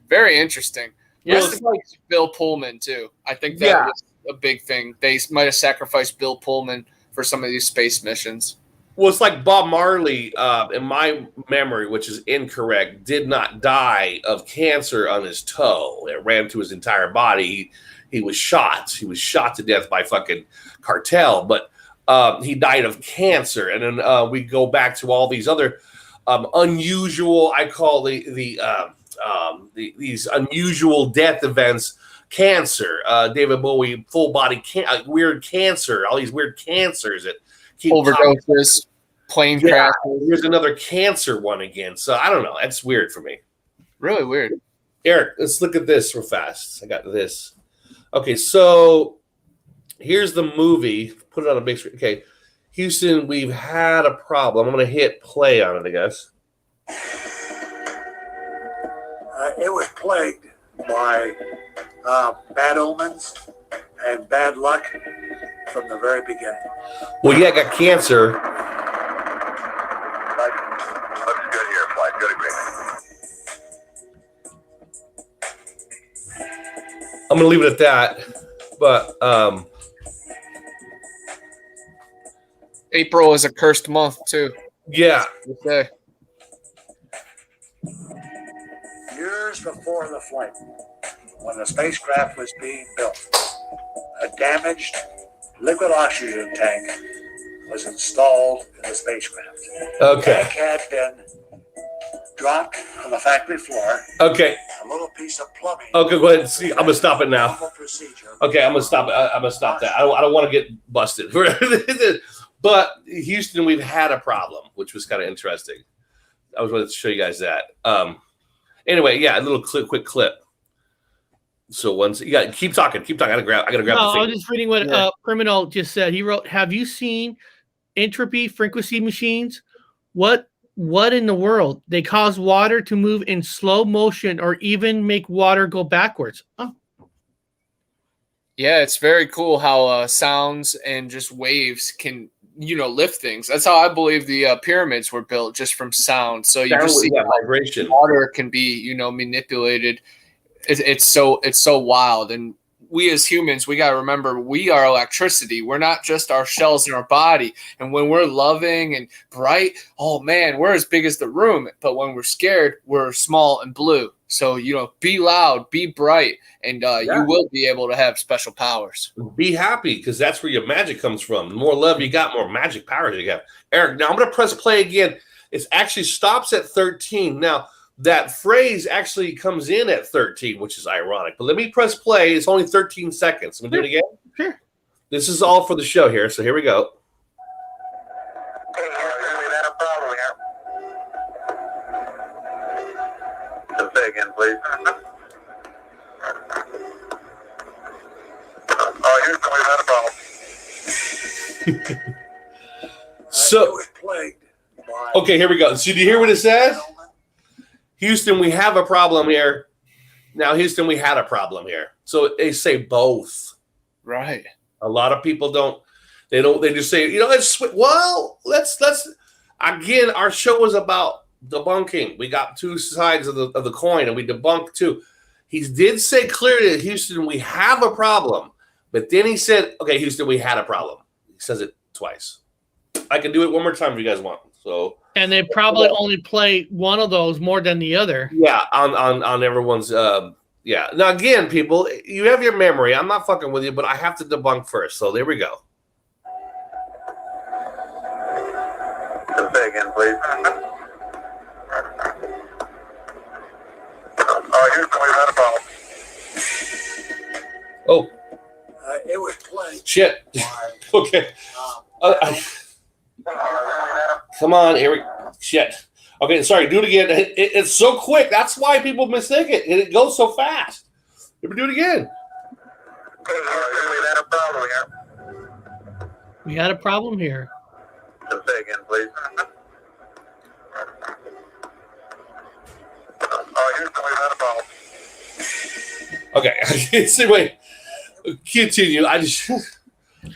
Very interesting. Yeah. It's like Bill Pullman, too. I think that was a big thing. They might have sacrificed Bill Pullman for some of these space missions. Well, it's like Bob Marley, in my memory, which is incorrect, did not die of cancer on his toe. It ran through his entire body. He was shot. He was shot to death by fucking cartel, but he died of cancer. And then we go back to all these other unusual, I call these unusual death events, cancer. David Bowie, full body weird cancer. All these weird cancers that keep overdoses, plane crashes. Here's another cancer one again. So I don't know. That's weird for me. Really weird. Eric, let's look at this real fast. I got this. Okay, so here's the movie. Put it on a big screen. Okay, Houston, we've had a problem. I'm going to hit play on it, I guess. It was plagued by bad omens and bad luck from the very beginning. Well, yeah, I got cancer. I'm gonna leave it at that. But April is a cursed month too. yeah. Okay. Years before the flight, when the spacecraft was being built, a damaged liquid oxygen tank was installed in the spacecraft. Okay. The tank had been dropped on the factory floor. Okay. A little piece of plumbing. Okay, go ahead. See, I'm gonna stop it now. Procedure. Okay, I'm gonna stop it. I'm gonna stop that. I don't want to get busted. But Houston, we've had a problem, which was kind of interesting. I was going to show you guys that. Anyway, yeah, a little quick clip. So once you got keep talking. I gotta grab. No, the I thing. was just reading what Criminal just said. He wrote, "Have you seen entropy frequency machines? What in the world? They cause water to move in slow motion or even make water go backwards." Oh. Yeah, it's very cool how sounds and just waves can, lift things. That's how I believe the pyramids were built, just from sound. So you just see vibration. Water can be, manipulated. It's so wild. And we as humans, we got to remember we are electricity. We're not just our shells in our body. And when we're loving and bright, oh man, we're as big as the room. But when we're scared, we're small and blue. So, be loud, be bright, and you will be able to have special powers. Be happy, because that's where your magic comes from. The more love you got, more magic powers you got. Eric, now I'm going to press play again. It actually stops at 13. Now, that phrase actually comes in at 13, which is ironic. But let me press play. It's only 13 seconds. I'm going to do it again. Sure. This is all for the show here, so here we go. Say again, please. Houston, we've had a problem. So, okay, here we go. So, do you hear what it says? Houston, we have a problem here. Now, Houston, we had a problem here. So they say both. Right. A lot of people don't. They just say, let's. Again, our show was about debunking. We got two sides of the coin, and we debunked two. He did say clearly that Houston, we have a problem, but then he said, "Okay, Houston, we had a problem." He says it twice. I can do it one more time if you guys want. So, and they probably only play one of those more than the other. Yeah, on everyone's. Yeah. Now again, people, you have your memory. I'm not fucking with you, but I have to debunk first. So there we go. Say again, please. Houston, we've had a problem. Oh. It was played. Shit. Okay. Come on, Eric. Shit. Okay, sorry. Do it again. It's so quick. That's why people mistake it. It goes so fast. Do it again. We had a problem here. We had a problem here. Say again, please. Houston, we've had a problem. Okay. See, wait. Continue.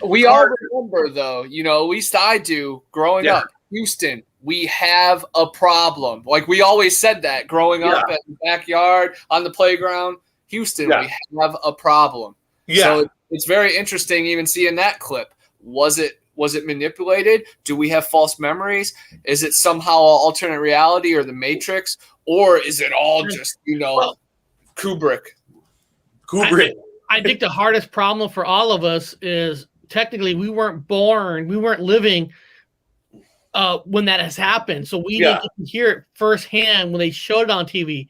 We all remember, though, at least I do, growing up, Houston, we have a problem. Like, we always said that growing up at the backyard, on the playground. Houston, we have a problem. Yeah. So it's very interesting even seeing that clip. Was it manipulated? Do we have false memories? Is it somehow an alternate reality or the Matrix? Or is it all just, Kubrick? I think the hardest problem for all of us is technically we weren't living when that has happened. So we didn't get to hear it firsthand when they showed it on TV.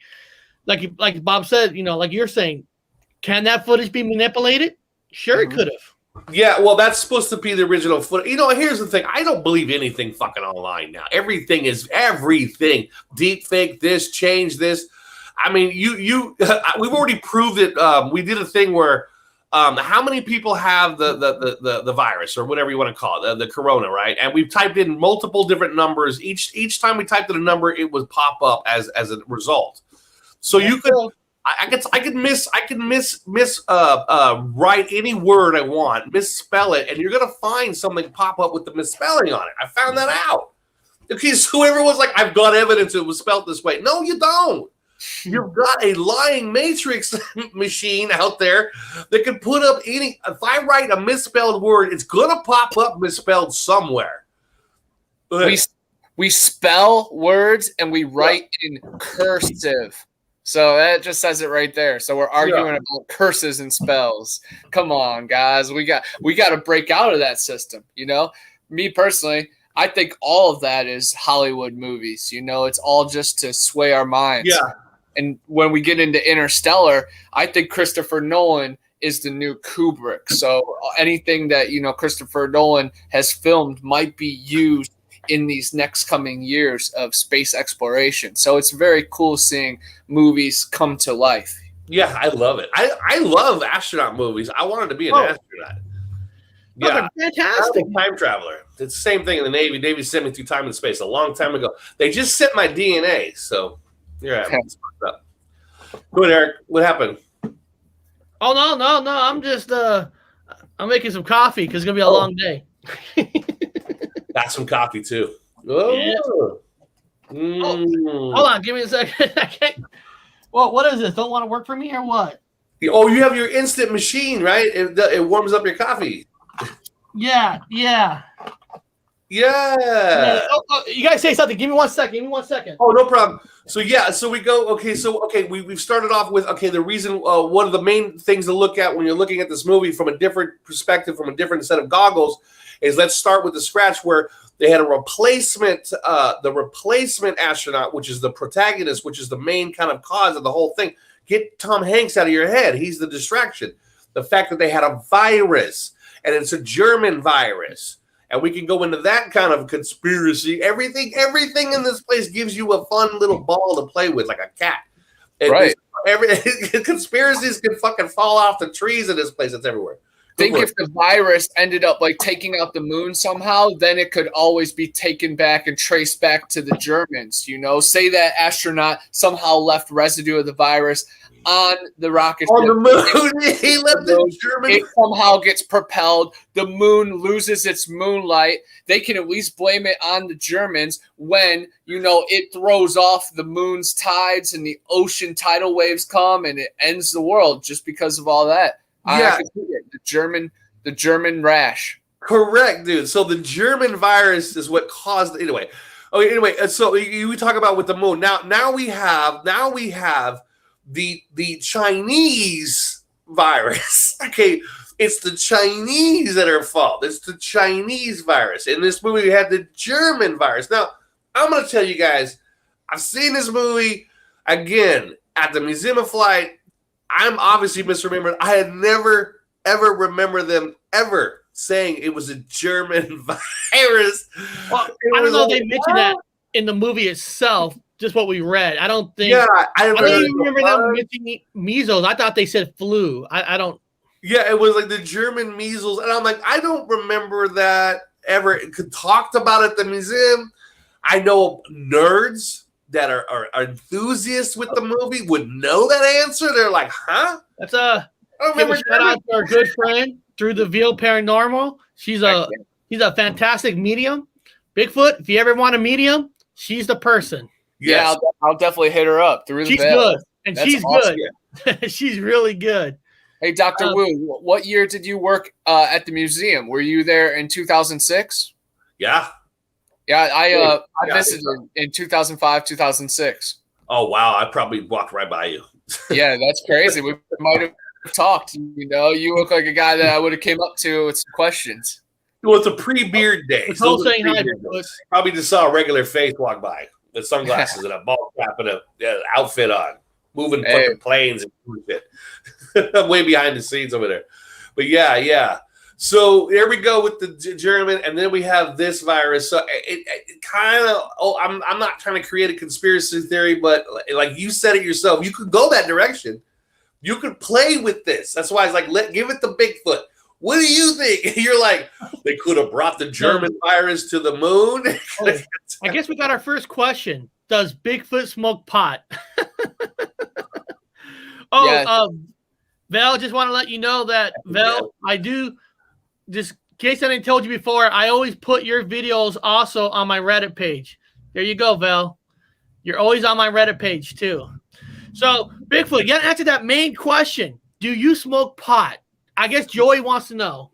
Like Bob said, like you're saying, can that footage be manipulated? Sure, it could have. Yeah, well, that's supposed to be the original footage. Here's the thing. I don't believe anything fucking online now. Everything is everything. Deep fake this, change this. I mean, we've already proved it. We did a thing where how many people have the virus or whatever you want to call it, the corona, right? And we've typed in multiple different numbers. Each time we typed in a number, it would pop up as a result. So you could, I could write any word I want, misspell it, and you're gonna find something pop up with the misspelling on it. I found that out. Okay, so everyone's like, I've got evidence it was spelled this way. No, you don't. You've got a lying matrix machine out there that can put up any. If I write a misspelled word, it's gonna pop up misspelled somewhere. We spell words and we write in cursive. So that just says it right there. So we're arguing about curses and spells. Come on, guys. We got to break out of that system. You know, me personally, I think all of that is Hollywood movies. You know, it's all just to sway our minds. Yeah. And when we get into Interstellar, I think Christopher Nolan is the new Kubrick. So anything that, you know, Christopher Nolan has filmed might be used in these next coming years of space exploration. So it's very cool seeing movies come to life. Yeah, I love it. I love astronaut movies. I wanted to be an astronaut. Yeah, fantastic. I'm a time traveler. It's the same thing in the Navy. Navy sent me through time and space a long time ago. They just sent my DNA. So here I am. Go ahead, Eric. What happened? Oh no! I'm just I'm making some coffee because it's gonna be a long day. Got some coffee too. Oh. Yeah. Hold on, give me a second. I can't. Well, what is this? Don't want to work for me or what? Oh, you have your instant machine, right? It warms up your coffee. Yeah. Oh, you guys say something. Give me 1 second. Oh, no problem. So we go. Okay, we've started off with the reason. One of the main things to look at when you're looking at this movie from a different perspective, from a different set of goggles, is let's start with the scratch where they had a replacement, the replacement astronaut, which is the protagonist, which is the main kind of cause of the whole thing. Get Tom Hanks out of your head. He's the distraction. The fact that they had a virus, and it's a German virus. And we can go into that kind of conspiracy. Everything in this place gives you a fun little ball to play with, like a cat. And right. Conspiracies can fucking fall off the trees in this place. It's everywhere. Think if the virus ended up like taking out the moon somehow, then it could always be taken back and traced back to the Germans. You know, say that astronaut somehow left residue of the virus on the rocket on ship. The moon. He left the German. It somehow gets propelled. The moon loses its moonlight. They can at least blame it on the Germans when, you know, it throws off the moon's tides and the ocean tidal waves come and it ends the world just because of all that. Yeah. I can see it. The German rash. Correct, dude. So the German virus is what caused anyway. Okay, anyway, so we talk about with the moon. Now we have the Chinese virus. Okay, it's the Chinese that are at fault. It's the Chinese virus. In this movie, we had the German virus. Now, I'm going to tell you guys, I've seen this movie again at the Museum of Flight. I'm obviously misremembered. I had never, ever remember them ever saying it was a German virus. Well, I don't know if they mentioned that in the movie itself, just what we read. I don't think. Yeah, I don't even remember them mentioning measles. I thought they said flu. I don't. Yeah, it was like the German measles. And I'm like, I don't remember that ever. It could talked about at the museum. I know nerds that are enthusiasts with the movie would know that answer. They're like, huh? That's I don't remember. Shout out to our good friend Through the Veil Paranormal. He's a fantastic medium. Bigfoot, if you ever want a medium, she's the person. Yes. Yeah, I'll definitely hit her up. Through the She's Veil. good. And That's she's awesome. good. She's really good. Hey, Dr. Wu, what year did you work at the museum? Were you there in 2006? Yeah. Yeah, I visited in 2005, 2006. Oh, wow. I probably walked right by you. Yeah, that's crazy. We might have talked. You know, you look like a guy that I would have came up to with some questions. Well, it's a pre-beard day. It's all saying hi. Probably just saw a regular face walk by with sunglasses and a ball cap and an outfit on, moving fucking planes and shit. I'm way behind the scenes over there. But yeah. So here we go with the German, and then we have this virus. So it kind of, I'm not trying to create a conspiracy theory, but like you said it yourself, you could go that direction. You could play with this. That's why it's like, give it to Bigfoot. What do you think? You're like, they could have brought the German virus to the moon. I guess we got our first question. Does Bigfoot smoke pot? Val, just want to let you know that, Val, I do, just in case I didn't told you before, I always put your videos also on my Reddit page. There you go, Val. You're always on my Reddit page, too. So, Bigfoot, you got to answer that main question. Do you smoke pot? I guess Joey wants to know.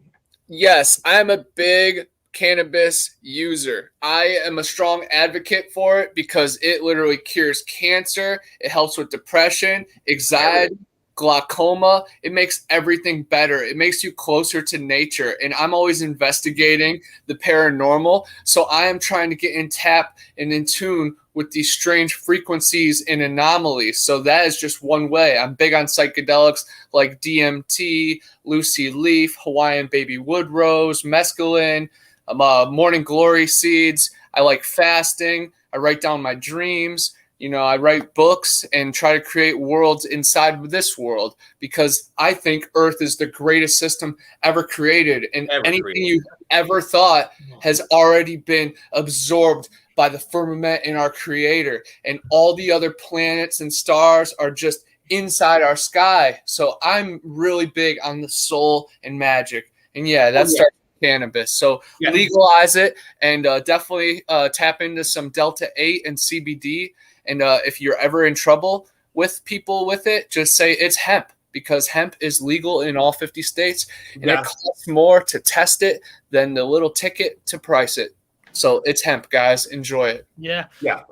Yes, I am a big cannabis user. I am a strong advocate for it because it literally cures cancer. It helps with depression, anxiety, glaucoma. It makes everything better. It makes you closer to nature. And I'm always investigating the paranormal. So I am trying to get in tap and in tune with these strange frequencies and anomalies. So that is just one way. I'm big on psychedelics like DMT, Lucy Leaf, Hawaiian baby wood rose, mescaline, morning glory seeds. I like fasting. I write down my dreams. You know, I write books and try to create worlds inside of this world because I think Earth is the greatest system ever created. And anything you ever thought has already been absorbed by the firmament in our creator. And all the other planets and stars are just inside our sky. So I'm really big on the soul and magic. And yeah, that's cannabis. So legalize it and definitely tap into some Delta 8 and CBD. And if you're ever in trouble with people with it, just say it's hemp because hemp is legal in all 50 states. And it costs more to test it than the little ticket to price it. So it's hemp, guys. Enjoy it. Yeah,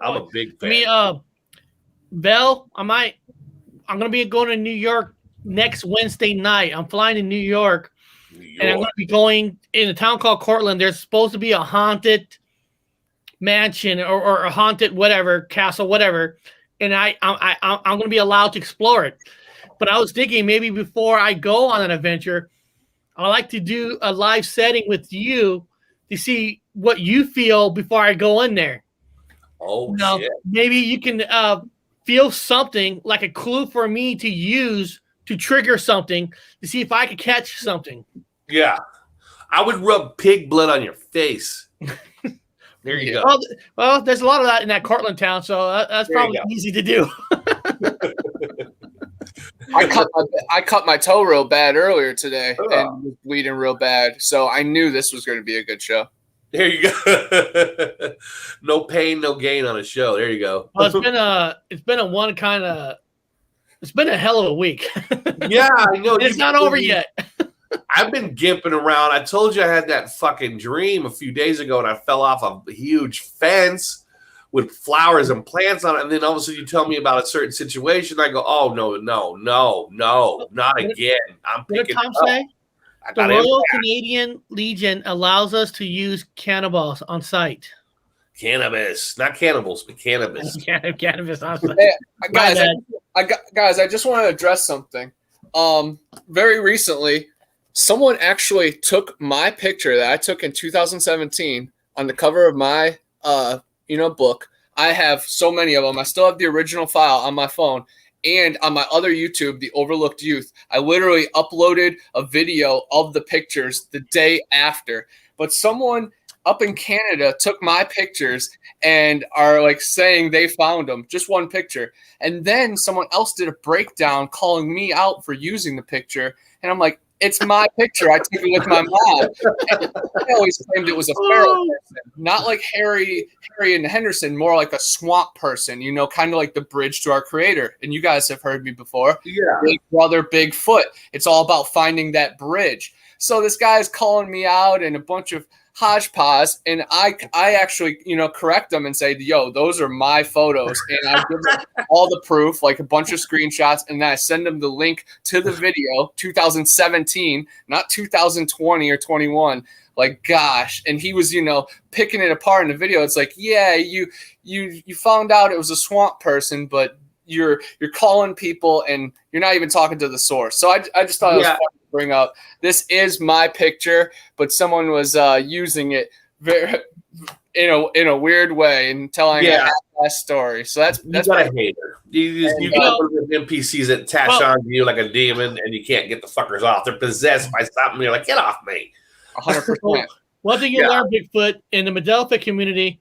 I'm a big fan. Me, Bell, I'm going to be going to New York next Wednesday night. I'm flying to New York. And I'm going to be going in a town called Cortland. There's supposed to be a haunted mansion or a haunted whatever castle, whatever. And I'm going to be allowed to explore it. But I was thinking maybe before I go on an adventure, I'd like to do a live setting with you to see what you feel before I go in there. Oh, shit. Maybe you can feel something like a clue for me to use to trigger something to see if I could catch something. Yeah. I would rub pig blood on your face. There you go. Well, there's a lot of that in that Cortland town, so that's probably easy to do. I cut my toe real bad earlier today and was bleeding real bad. So I knew this was going to be a good show. There you go. No pain, no gain on a show. There you go. Well, it's been a hell of a week. Yeah, I know. It's not over yet. I've been gimping around. I told you I had that fucking dream a few days ago and I fell off a huge fence with flowers and plants on it. And then all of a sudden you tell me about a certain situation. I go, oh, no, not again. I'm picking What did Tom say? The Royal Canadian Legion allows us to use cannabis on site. Cannabis. Not cannibals, but cannabis. Cannabis on site. Hey, guys, I just want to address something. Very recently, someone actually took my picture that I took in 2017 on the cover of my book. I have so many of them. I still have the original file on my phone. And on my other YouTube, The Overlooked Youth, I literally uploaded a video of the pictures the day after. But someone up in Canada took my pictures and are like saying they found them, just one picture. And then someone else did a breakdown calling me out for using the picture. And I'm like, it's my picture. I took it with my mom. And I always claimed it was a feral person, not like Harry and Henderson, more like a swamp person, kind of like the bridge to our creator. And you guys have heard me before. Yeah. Big brother, Bigfoot. It's all about finding that bridge. So this guy is calling me out and a bunch of hodgepodge, and I actually, correct them and say, yo, those are my photos. And I give them all the proof, like a bunch of screenshots, and then I send them the link to the video, 2017, not 2020 or 21. Like, gosh. And he was, picking it apart in the video. It's like, yeah, you found out it was a swamp person, but you're calling people and you're not even talking to the source. So I just thought it was fun to bring up. This is my picture, but someone was using it very in a weird way and telling a half-assed story. So that's got a hater. You got NPCs that attach on to you like a demon, and you can't get the fuckers off. They're possessed by something. You're like, get off me. 100%. One thing you learn, Bigfoot, in the Mandela community,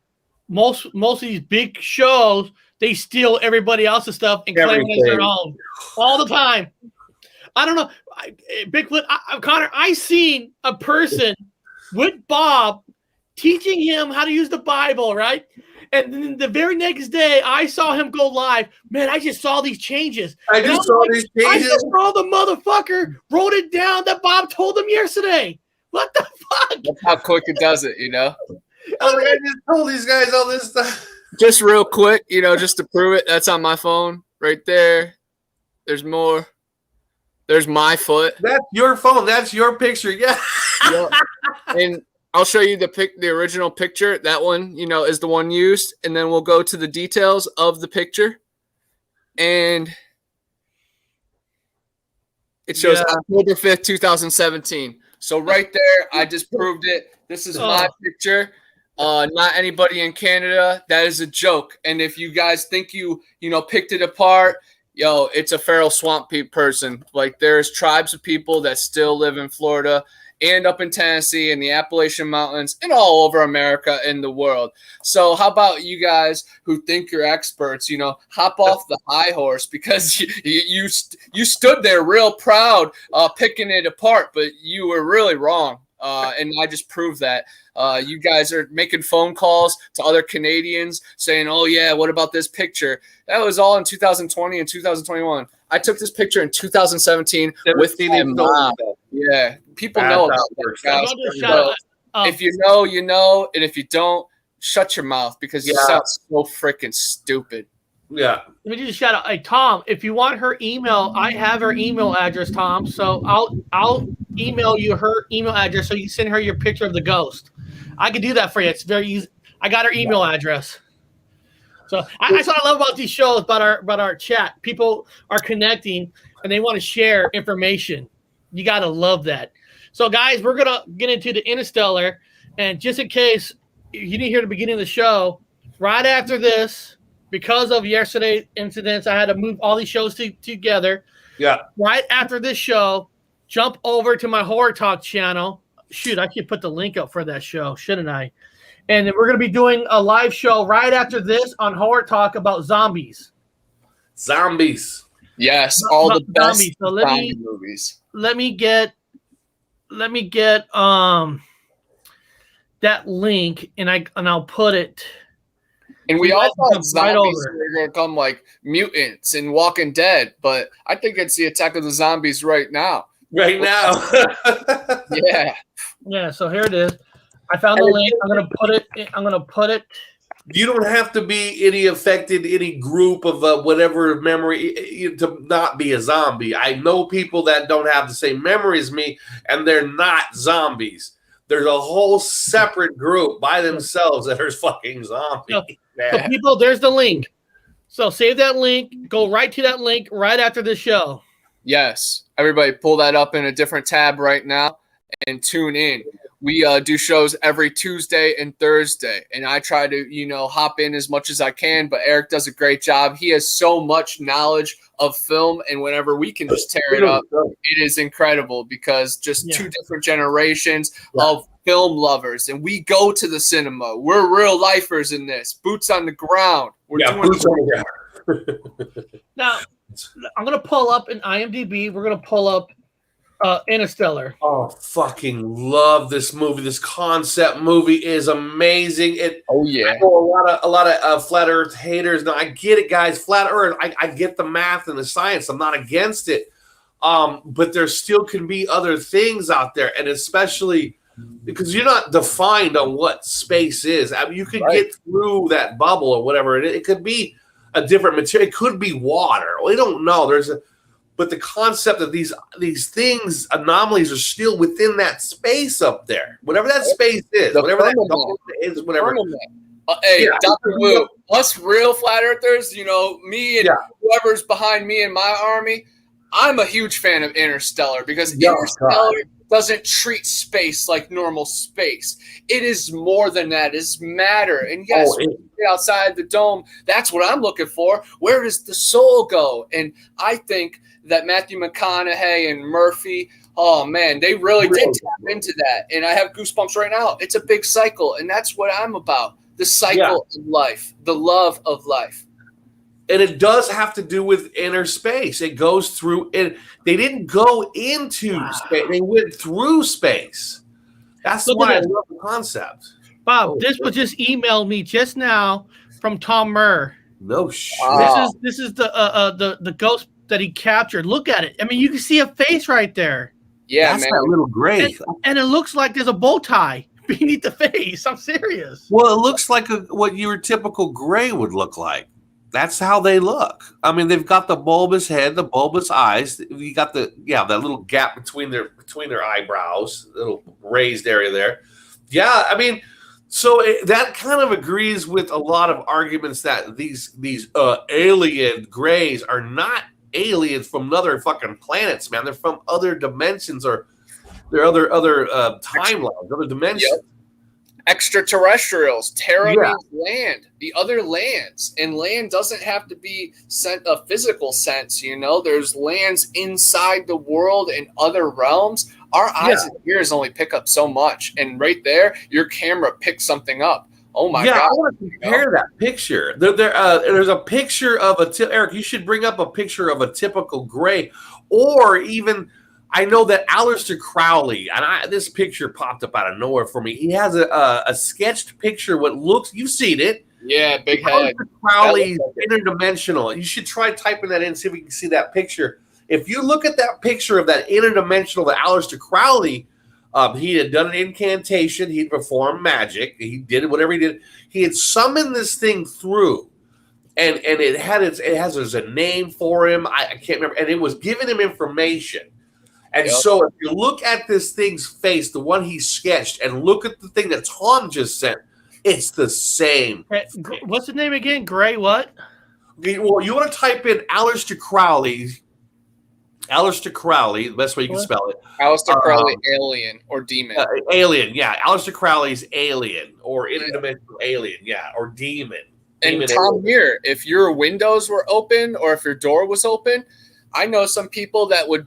most of these big shows, they steal everybody else's stuff and claim it as their own all the time. I don't know. Bigfoot, Connor, I seen a person with Bob teaching him how to use the Bible, right? And then the very next day, I saw him go live. Man, I just saw these changes. I just saw these I changes. just saw the motherfucker wrote it down that Bob told him yesterday. What the fuck? That's how quick it does it, you know? I was like, I just told these guys all this stuff. Just real quick, you know, just to prove it, that's on my phone right there. There's more. There's my foot. That's your phone. That's your picture. Yeah. Yep. And I'll show you the original picture. That one, you know, is the one used. And then we'll go to the details of the picture. And it shows October 5th, 2017. So right there, I just proved it. This is my picture. Not anybody in Canada. That is a joke. And if you guys think you picked it apart, yo, it's a feral swamp person. Like, there's tribes of people that still live in Florida and up in Tennessee and the Appalachian Mountains and all over America and the world. So how about you guys who think you're experts, you know, hop off the high horse, because you stood there real proud picking it apart, but you were really wrong. And I just proved that. You guys are making phone calls to other Canadians saying, oh, yeah, what about this picture? That was all in 2020 and 2021. I took this picture in 2017 with my mom. Yeah, people know about that, guys. If you know, you know. And if you don't, shut your mouth, because you sound so freaking stupid. Yeah. Let me just shout out. Hey, Tom, if you want her email, I have her email address, Tom. So I'll email you her email address so you can send her your picture of the ghost. I can do that for you. It's very easy. I got her email address. So that's what I love about these shows, about our chat. People are connecting and they want to share information. You got to love that. So, guys, we're going to get into the Interstellar. And just in case you didn't hear the beginning of the show, right after this, because of yesterday's incidents, I had to move all these shows together. Yeah. Right after this show, jump over to my Horror Talk channel. Shoot, I should put the link up for that show, shouldn't I? And then we're going to be doing a live show right after this on Horror Talk about zombies. Zombies. Yes, all the best zombies. So zombie movies. Let me get that link, and I'll put it. And we all thought zombies were going to come like mutants in Walking Dead, but I think it's the Attack of the Zombies right now. Right now. Yeah. Yeah, so here it is. I found the link. I'm gonna put it. You don't have to be any group of whatever memory to not be a zombie. I know people that don't have the same memory as me, and they're not zombies. There's a whole separate group by themselves that are fucking zombies. So people, there's the link. So save that link. Go right to that link right after the show. Yes. Everybody pull that up in a different tab right now and tune in. We do shows every Tuesday and Thursday, and I try to, hop in as much as I can, but Eric does a great job. He has so much knowledge of film, and whenever we can just tear it up, it is incredible, because just two different generations of film lovers, and we go to the cinema. We're real lifers in this. Boots on the ground. We're doing boots on the ground. Now, I'm going to pull up in IMDb. We're going to pull up Interstellar. Oh, fucking love this movie. This concept movie is amazing. I know a lot of flat Earth haters. Now, I get it, guys. Flat Earth. I get the math and the science. I'm not against it. But there still can be other things out there, and especially because you're not defined on what space is. I mean, you could get through that bubble or whatever. It could be a different material. It could be water. We don't know. But the concept of these things, anomalies, are still within that space up there. Whatever that space is, whatever that is, whatever. Hey, Dr. Wu, us real flat earthers, me and whoever's behind me and my army, I'm a huge fan of Interstellar, because Interstellar doesn't treat space like normal space. It is more than that. It's matter. And yes, outside the dome, that's what I'm looking for. Where does the soul go? And I think that Matthew McConaughey and Murphy, oh man, they really did tap into that. And I have goosebumps right now. It's a big cycle, and that's what I'm about. The cycle of life, the love of life. And it does have to do with inner space. It goes through, and they didn't go into space. They went through space. That's why I love the concept. Bob, this was just emailed me just now from Tom Murr. No shit. Wow. This is the ghost that he captured. Look at it. I mean, you can see a face right there, Yeah, That's man. that little gray. and it looks like there's a bow tie beneath the face. I'm serious. Well, it looks like what your typical gray would look like. That's how they look. I mean, they've got the bulbous head, the bulbous eyes. You got that little gap between their eyebrows, little raised area there. Yeah, I mean, so that kind of agrees with a lot of arguments that these alien grays are not aliens from other fucking planets, man. They're from other dimensions, or they're other timelines, other dimensions. Yep. Extraterrestrials. Terra means land, the other lands, and land doesn't have to be a physical sense. There's lands inside the world and other realms. Our eyes and ears only pick up so much, and right there, your camera picks something up. Oh my god! I want to compare that picture. There's a picture of Eric. You should bring up a picture of a typical gray, or even. I know that Aleister Crowley, and this picture popped up out of nowhere for me. He has a sketched picture. What looks, you've seen it. Yeah, big head. Aleister Crowley, interdimensional. You should try typing that in, see if we can see that picture. If you look at that picture of that interdimensional, that Aleister Crowley, he had done an incantation. He'd performed magic. He did whatever he did. He had summoned this thing through. And it has a name for him. I can't remember. And it was giving him information. And so if you look at this thing's face, the one he sketched, and look at the thing that Tom just sent, it's the same. What's the name again? Gray what? Well, you want to type in Aleister Crowley. Aleister Crowley, the best way you can spell it. Aleister Crowley, alien or demon. Alien, yeah. Aleister Crowley's alien or interdimensional alien, yeah, or demon. And Tom, here, if your windows were open or if your door was open, I know some people that would,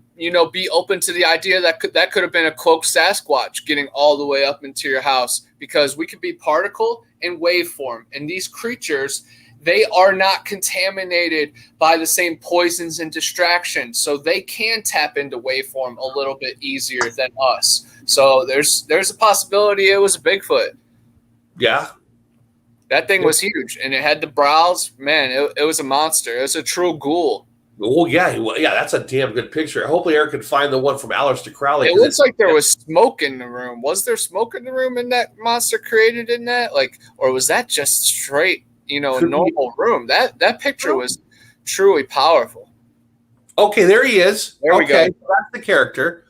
be open to the idea that could have been a cloaked Sasquatch getting all the way up into your house, because we could be particle and waveform. And these creatures, they are not contaminated by the same poisons and distractions. So they can tap into waveform a little bit easier than us. So there's a possibility it was a Bigfoot. Yeah. That thing was huge. And it had the brows. Man, it was a monster. It was a true ghoul. Oh, yeah, that's a damn good picture. Hopefully Eric can find the one from Aleister Crowley. It looks like there was smoke in the room. Was there smoke in the room in that monster created in that? Or was that just straight, a normal room? That picture was truly powerful. Okay, there he is. There we go. That's the character.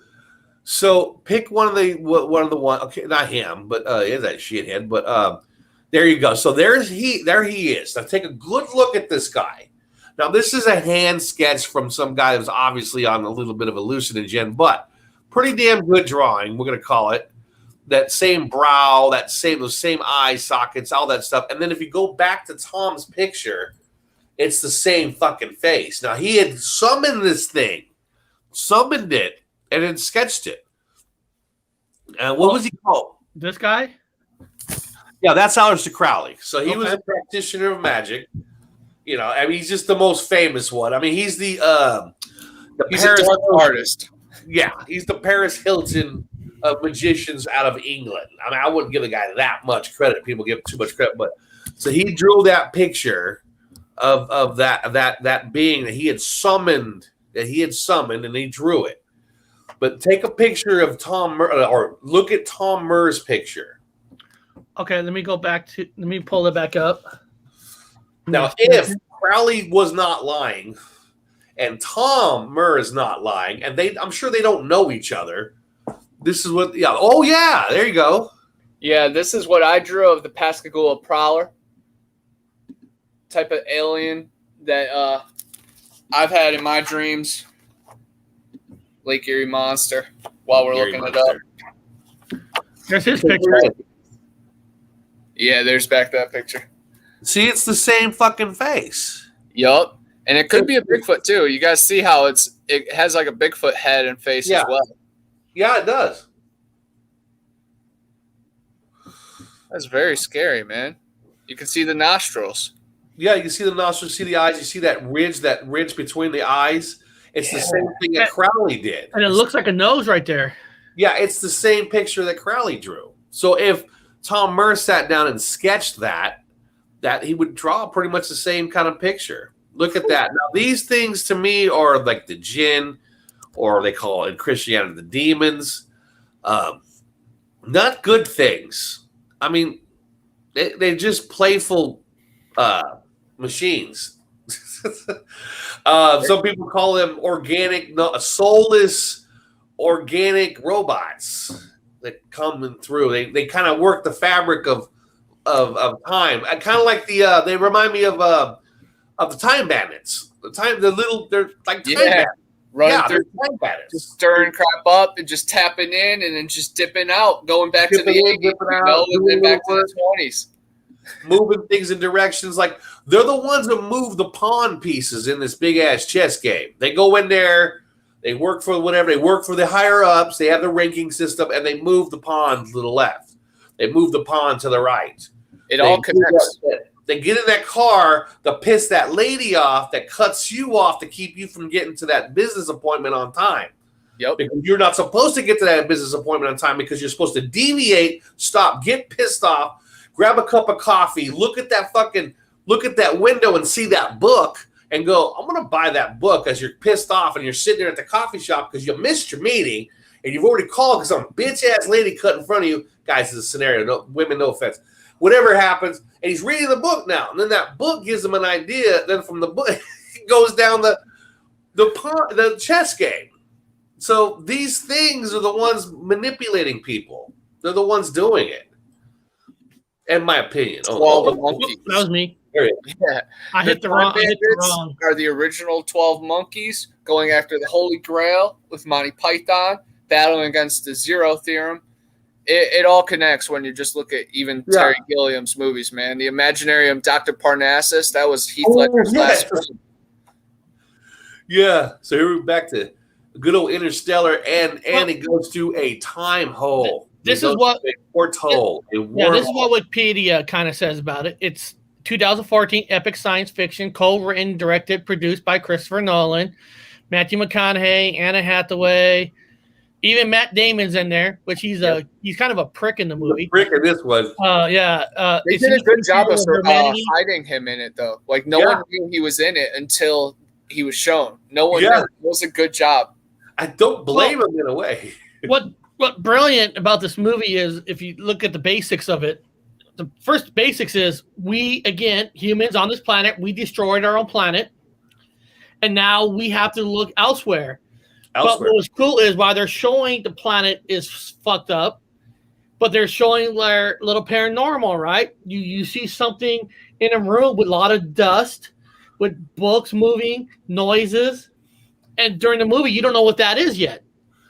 So pick one of the one. Okay, not him, but is that shithead? But there you go. So there he is. Now take a good look at this guy. Now, this is a hand sketch from some guy that was obviously on a little bit of hallucinogen, but pretty damn good drawing, we're going to call it. That same brow, those same eye sockets, all that stuff. And then if you go back to Tom's picture, it's the same fucking face. Now, he had summoned this thing, and then sketched it. What was he called? This guy? Yeah, that's Aleister Crowley. So he was a practitioner of magic. He's just the most famous one. I mean, he's he's Paris a dark artist. Yeah, he's the Paris Hilton of magicians out of England. I mean, I wouldn't give the guy that much credit. People give him too much credit, but so he drew that picture of that being that he had summoned, and he drew it. But take a picture of Tom Murr, or look at Tom Murr's picture. Okay, let me pull it back up. Now, if Crowley was not lying, and Tom Murr is not lying, and I'm sure they don't know each other. This is what, yeah. Oh, yeah, there you go. Yeah, this is what I drew of the Pascagoula Prowler type of alien that I've had in my dreams. Lake Erie Monster, while we're looking it up. There's his picture. Yeah, there's back that picture. See, it's the same fucking face. Yup. And it could be a Bigfoot too. You guys see how it has like a Bigfoot head and face as well. Yeah, it does. That's very scary, man. You can see the nostrils. Yeah, you can see the nostrils, see the eyes, you see that ridge between the eyes. It's the same thing that Crowley did. And it looks like a nose right there. Yeah, it's the same picture that Crowley drew. So if Tom Murr sat down and sketched that he would draw pretty much the same kind of picture. Look at that. Now, these things to me are like the jinn, or they call it in Christianity the demons. Not good things. I mean, they're just playful machines. Some people call them soulless organic robots that come through. They kind of work the fabric of time. I kind of like they remind me of the Time Bandits. They're like time bandits. Running they're through, time bandits. just stirring crap up and just tapping in and then just dipping out, going back to the 80s, and then back to the 20s. Moving things in directions. Like, they're the ones that move the pawn pieces in this big-ass chess game. They go in there, they work for whatever, they work for the higher-ups, they have the ranking system, and they move the pawn to the left. They move the pawn to the right. It all connects. They get in that car to piss that lady off that cuts you off to keep you from getting to that business appointment on time. Yep. Because you're not supposed to get to that business appointment on time because you're supposed to deviate, stop, get pissed off, grab a cup of coffee, look at that window and see that book and go, I'm going to buy that book as you're pissed off and you're sitting there at the coffee shop because you missed your meeting and you've already called because some bitch-ass lady cut in front of you. Guys, it's a scenario. No, women, no offense. Whatever happens, and he's reading the book now, and then that book gives him an idea. Then from the book, it goes down the chess game. So these things are the ones manipulating people. They're the ones doing it, in my opinion. The monkeys. That was me. Yeah. I hit the wrong. Are the original 12 monkeys going after the Holy Grail with Monty Python, battling against the Zero Theorem. It all connects when you just look at even Terry Gilliam's movies, man. The Imaginarium, Dr. Parnassus, that was Heath Ledger's last film. Yeah, so here we're back to good old Interstellar, and it goes to a time hole. This is what a porthole. This is what Wikipedia kind of says about it. It's 2014 epic science fiction, co-written, directed, produced by Christopher Nolan, Matthew McConaughey, Anna Hathaway. Even Matt Damon's in there, which he's kind of a prick in the movie. Prick in this one. They did a good job of hiding him in it, though. Like, no one knew he was in it until he was shown. No one knew. It was a good job. I don't blame him in a way. What brilliant about this movie is, if you look at the basics of it, the first basics is we, again, humans on this planet, we destroyed our own planet, and now we have to look elsewhere. But what was cool is while they're showing the planet is fucked up, but they're showing their little paranormal, right? You see something in a room with a lot of dust, with books moving, noises, and during the movie, you don't know what that is yet.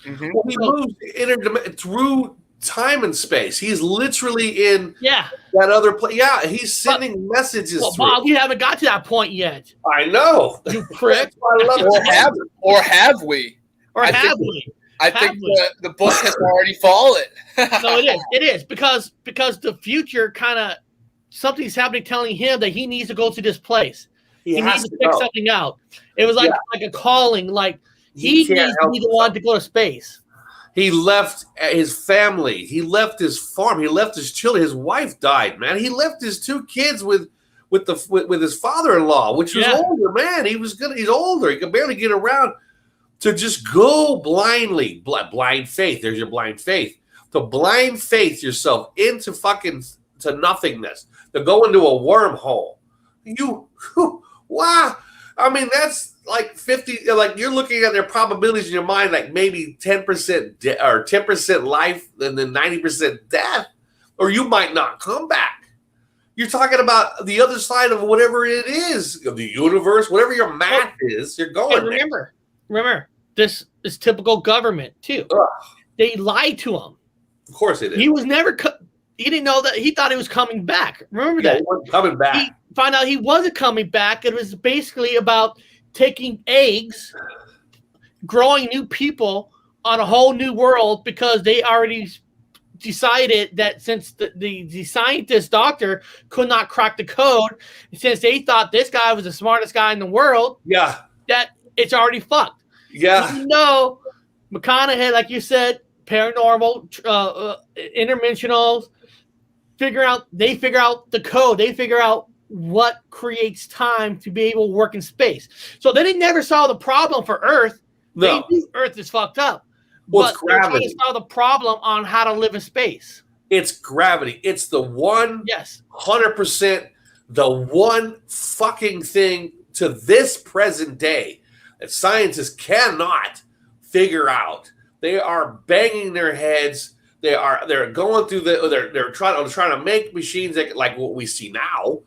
Mm-hmm. Well, he moves through time and space. He's literally in that other place. Yeah, he's sending messages. Well, Bob, we haven't got to that point yet. I know. You prick. Or have we? I think the book has already fallen. No, it is because the future kind of something's happening, telling him that he needs to go to this place. He needs to pick something out. It was like a calling. Like he needs to be the one to go to space. He left his family. He left his farm. He left his children. His wife died. Man, he left his two kids with his father-in-law, which was older. Man, he's older. He could barely get around. To just go blindly, blind faith. There's your blind faith. To blind faith yourself into to nothingness. To go into a wormhole. Wow. I mean, that's like 50. Like, you're looking at their probabilities in your mind, like maybe 10% or 10% life and then 90% death, or you might not come back. You're talking about the other side of whatever it is, of the universe, whatever your math is. You're going. Remember, this is typical government too. They lied to him. Of course they did. He was never. He didn't know that. He thought he was coming back. Remember that? He wasn't coming back. He found out he wasn't coming back. It was basically about taking eggs, growing new people on a whole new world, because they already decided that since the scientist doctor could not crack the code, since they thought this guy was the smartest guy in the world, that it's already fucked. Yeah. Even though McConaughey, like you said, paranormal, interdimensionals, figure out the code. They figure out what creates time to be able to work in space. So they never saw the problem for Earth. No. They knew Earth is fucked up. Well, But they're trying to solve the problem on how to live in space. It's gravity. It's the one, Yes, 100%, the one fucking thing to this present day that scientists cannot figure out. They are banging their heads. They're going through they're trying to make machines like what we see now,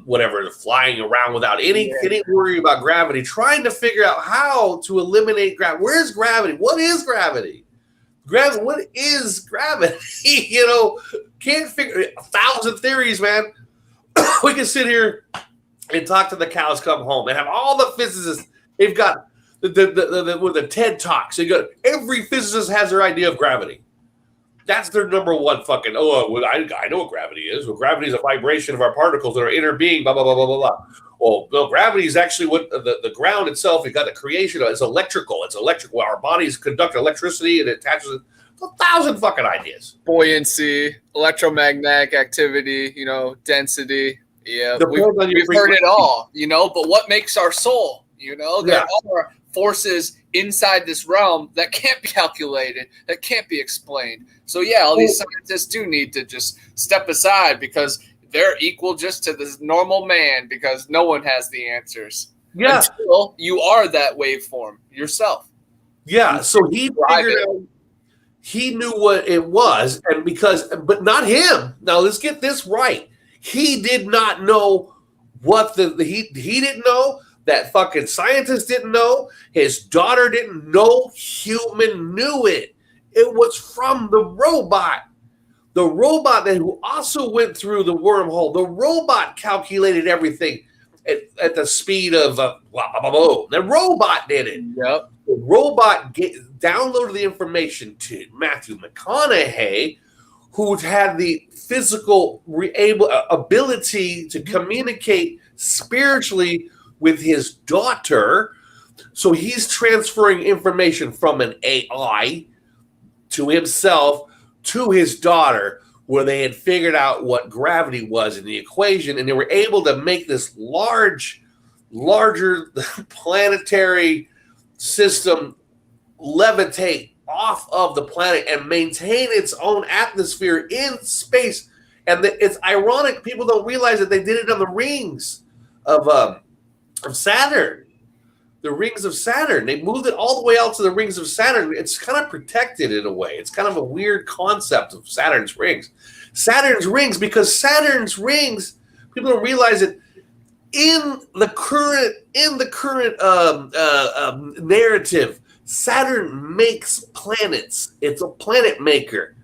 whatever, flying around without any worry about gravity, trying to figure out how to eliminate gravity. Where's gravity? What is gravity? What is gravity? You know, can't figure 1,000 theories, man. We can sit here and talk to the cows come home and have all the physicists. They've got the TED Talks. They got every physicist has their idea of gravity. That's their number one fucking. I know what gravity is. Well, gravity is a vibration of our particles that are interbeing. Blah blah blah blah blah blah. Well, no, gravity is actually what the ground itself. It got the creation. It's electrical. It's electric. Well, our bodies conduct electricity and it attaches it. 1,000 fucking ideas. Buoyancy, electromagnetic activity, density. Yeah, we've heard it all, but what makes our soul? There are forces inside this realm that can't be calculated, that can't be explained. So, yeah, all these scientists do need to just step aside because they're equal just to this normal man because no one has the answers. Yeah. Until you are that waveform yourself. Yeah, so he figured out. He knew what it was, but not him. Now let's get this right. He did not know what he didn't know. That fucking scientist didn't know. His daughter didn't know. Human knew it. It was from the robot. The robot that who also went through the wormhole. The robot calculated everything at the speed of the robot did it. Yep. The robot downloaded the information to Matthew McConaughey, who had the physical ability to communicate spiritually with his daughter. So he's transferring information from an AI to himself to his daughter, where they had figured out what gravity was in the equation, and they were able to make this larger planetary system levitate off of the planet and maintain its own atmosphere in space. And it's ironic, people don't realize that they did it on the rings of Saturn. The rings of Saturn. They moved it all the way out to the rings of Saturn. It's kind of protected in a way. It's kind of a weird concept of Saturn's rings. Saturn's rings, because Saturn's rings, people don't realize it. In the current narrative, Saturn makes planets. It's a planet maker.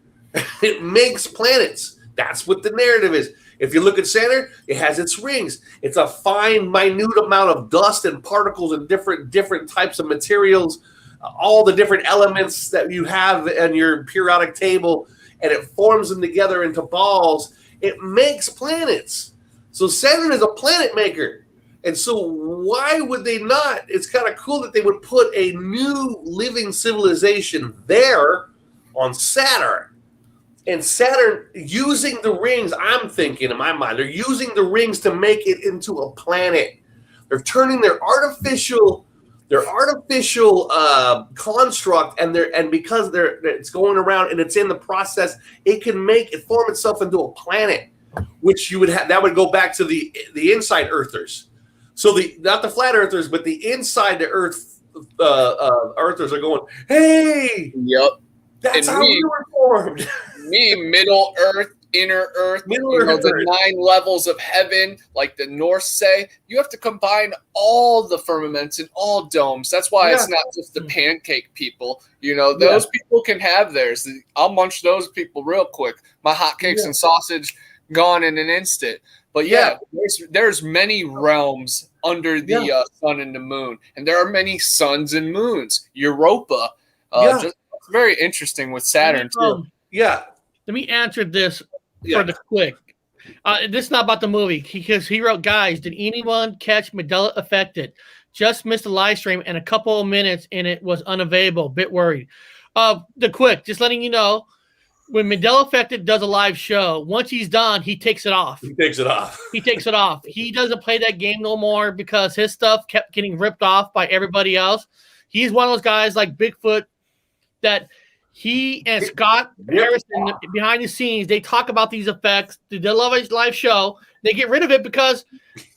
It makes planets. That's what the narrative is. If you look at Saturn, it has its rings. It's a fine, minute amount of dust and particles and different types of materials, all the different elements that you have in your periodic table, and it forms them together into balls. It makes planets. So Saturn is a planet maker. And so why would they not? It's kind of cool that they would put a new living civilization there on Saturn. And Saturn, using the rings, I'm thinking in my mind, they're using the rings to make it into a planet. They're turning their artificial construct, and because it's going around and it's in the process, it can form itself into a planet, which you would have. That would go back to the inside Earthers. So not the flat Earthers, but the inside the Earth Earthers are going, hey, yep, that's how we were formed. Middle Earth, inner Earth, the 9 levels of heaven, like the Norse say. You have to combine all the firmaments and all domes. That's why it's not just the pancake people. Those people can have theirs. I'll munch those people real quick. My hotcakes and sausage gone in an instant. But there's many realms under the sun and the moon, and there are many suns and moons. Europa, just very interesting with Saturn too. Let me answer this for the quick. This is not about the movie, because he wrote, guys, did anyone catch Mandela affected? Just missed the live stream and a couple of minutes and it was unavailable. Bit worried. The quick, just letting you know, when Mandela Effect does a live show, once he's done, he takes it off. He takes it off. He takes it off. He doesn't play that game no more because his stuff kept getting ripped off by everybody else. He's one of those guys like Bigfoot that he and Scott Harrison behind the scenes, they talk about these effects. They did a live show. They get rid of it because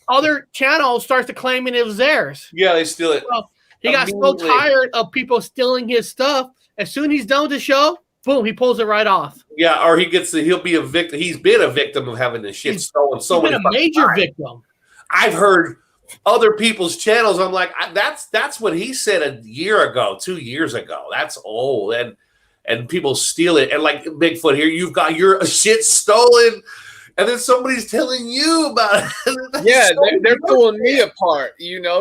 other channels starts to claim it was theirs. Yeah, they steal it. Well, he got so tired of people stealing his stuff. As soon as he's done with the show, boom, he pulls it right off. Yeah, or he'll be a victim. He's been a victim of having this shit stolen so many times. He's been a major victim. I've heard other people's channels. I'm like, that's what he said a year ago, 2 years ago. That's old, and people steal it. And like Bigfoot here, you've got your shit stolen, and then somebody's telling you about it. Yeah, they're pulling me apart,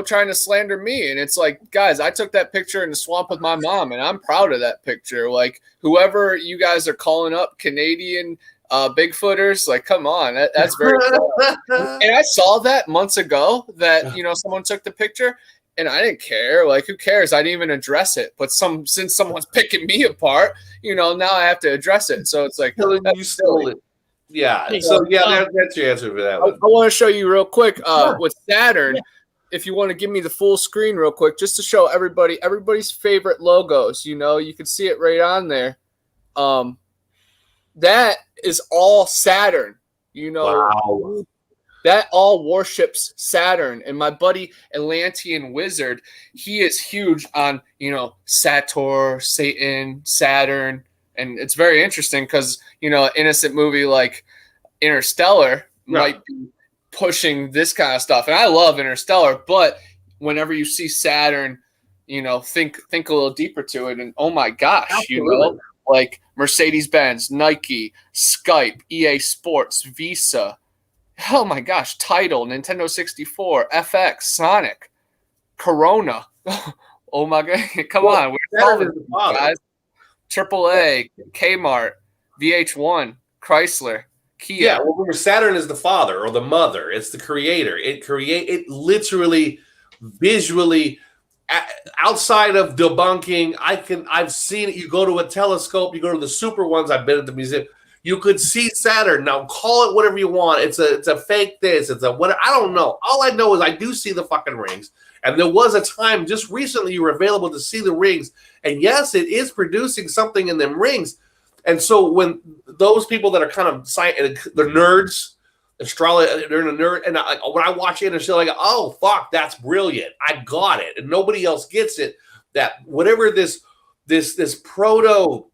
trying to slander me. And it's like, guys, I took that picture in the swamp with my mom, and I'm proud of that picture. Like, whoever you guys are calling up, Canadian Bigfooters, like, come on, that's very cool. And I saw that months ago that, someone took the picture, and I didn't care. Like, who cares? I didn't even address it. But since someone's picking me apart, now I have to address it. So it's like, you stole it. Yeah. So that's your answer for that one. I want to show you real quick with Saturn. If you want to give me the full screen real quick, just to show everybody's favorite logos. You can see it right on there. That is all Saturn. Wow. That all worships Saturn. And my buddy Atlantean Wizard, he is huge on Sator, Satan, Saturn. And it's very interesting because, an innocent movie like Interstellar might be pushing this kind of stuff. And I love Interstellar, but whenever you see Saturn, think a little deeper to it. And oh my gosh, like Mercedes-Benz, Nike, Skype, EA Sports, Visa. Oh my gosh, Tidal, Nintendo 64, FX, Sonic, Corona. Oh my God, come on. We're solving this, guys. AAA, Kmart, VH1, Chrysler, Kia. Yeah, well, remember, Saturn is the father or the mother. It's the creator. It literally, visually, outside of debunking, I've seen it. You go to a telescope, you go to the super ones. I've been at the museum. You could see Saturn. Now call it whatever you want. It's a fake this. It's a whatever. I don't know. All I know is I do see the fucking rings. And there was a time just recently you were available to see the rings. And yes, it is producing something in them rings. And so when those people that are kind of they're nerds, astrology, they're a nerd. And when I watch Interstellar, I go, oh, fuck, that's brilliant. I got it. And nobody else gets it. That whatever this proto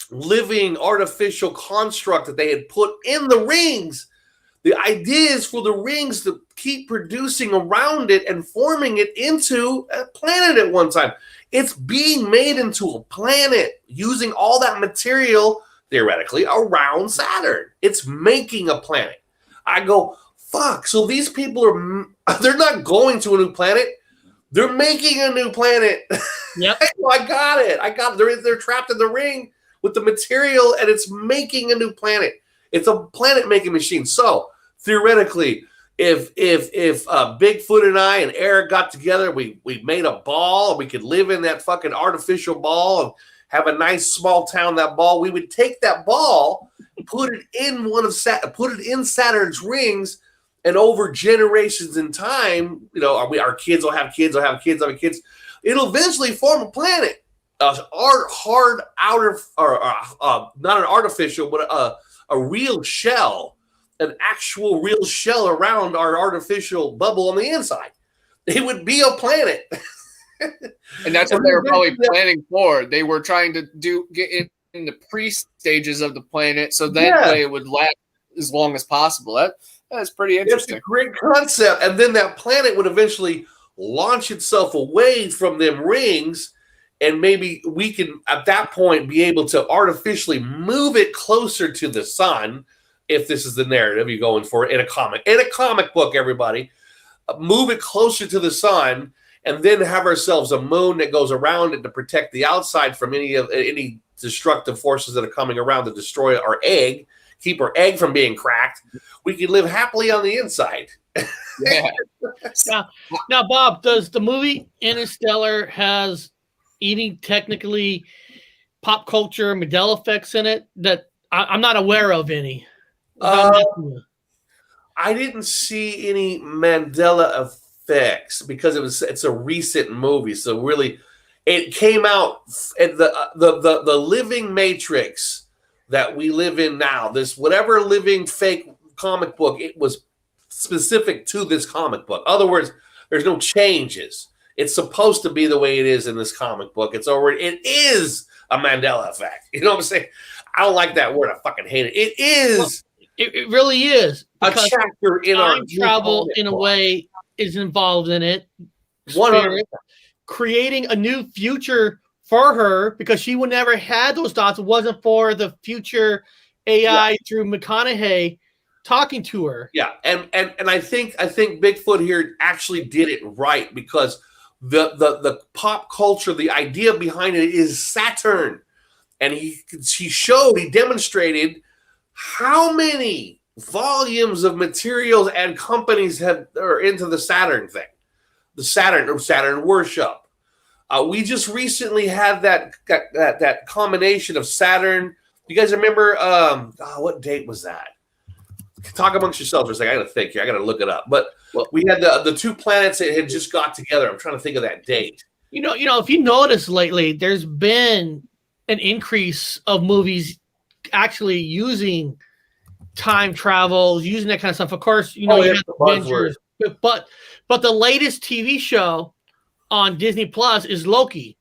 living artificial construct that they had put in the rings, the idea is for the rings to keep producing around it and forming it into a planet at one time. It's being made into a planet using all that material, theoretically, around Saturn. It's making a planet. I go, fuck. So these people they're not going to a new planet. They're making a new planet. Yep. I got it. They're trapped in the ring with the material, and it's making a new planet. It's a planet-making machine. So theoretically, if Bigfoot and I and Eric got together, we made a ball, we could live in that fucking artificial ball and have a nice small town. That ball, we would take that ball, put it in Saturn's rings, and over generations in time, our kids will have kids, It'll eventually form a planet. Not an artificial, but a real shell, an actual real shell around our artificial bubble on the inside. It would be a planet. And that's what they were probably planning for. They were trying to get in the pre-stages of the planet, so that way it would last as long as possible. That's pretty interesting. It's a great concept. And then that planet would eventually launch itself away from them rings. And maybe we can, at that point, be able to artificially move it closer to the sun, if this is the narrative you're going for in a comic. In a comic book, everybody, move it closer to the sun, and then have ourselves a moon that goes around it to protect the outside from any destructive forces that are coming around to destroy our egg, keep our egg from being cracked. We can live happily on the inside. Yeah. Now, Bob, does the movie Interstellar has any technically pop culture Mandela effects in it that I'm not aware of any. I didn't see any Mandela effects because it's a recent movie. So really, it came out at the living matrix that we live in now. This whatever living fake comic book, it was specific to this comic book. In other words, there's no changes. It's supposed to be the way it is in this comic book. It is a Mandela effect. You know what I'm saying? I don't like that word. I fucking hate it. It is. It really is. A chapter in our time travel, in a way, is involved in it. 100%. Creating a new future for her because she would never had those thoughts. It wasn't for the future AI through McConaughey talking to her. Yeah, and I think Bigfoot here actually did it right because the pop culture, the idea behind it is Saturn, and he demonstrated how many volumes of materials and companies are into the Saturn thing, the Saturn worship. We just recently had that combination of Saturn. You guys remember? What date was that? Talk amongst yourselves for a second. I got to think here. I got to look it up. But we had the two planets that had just got together. I'm trying to think of that date. You know, if you notice lately, there's been an increase of movies actually using time travel, using that kind of stuff. Of course, you have the Avengers, but the latest TV show on Disney Plus is Loki.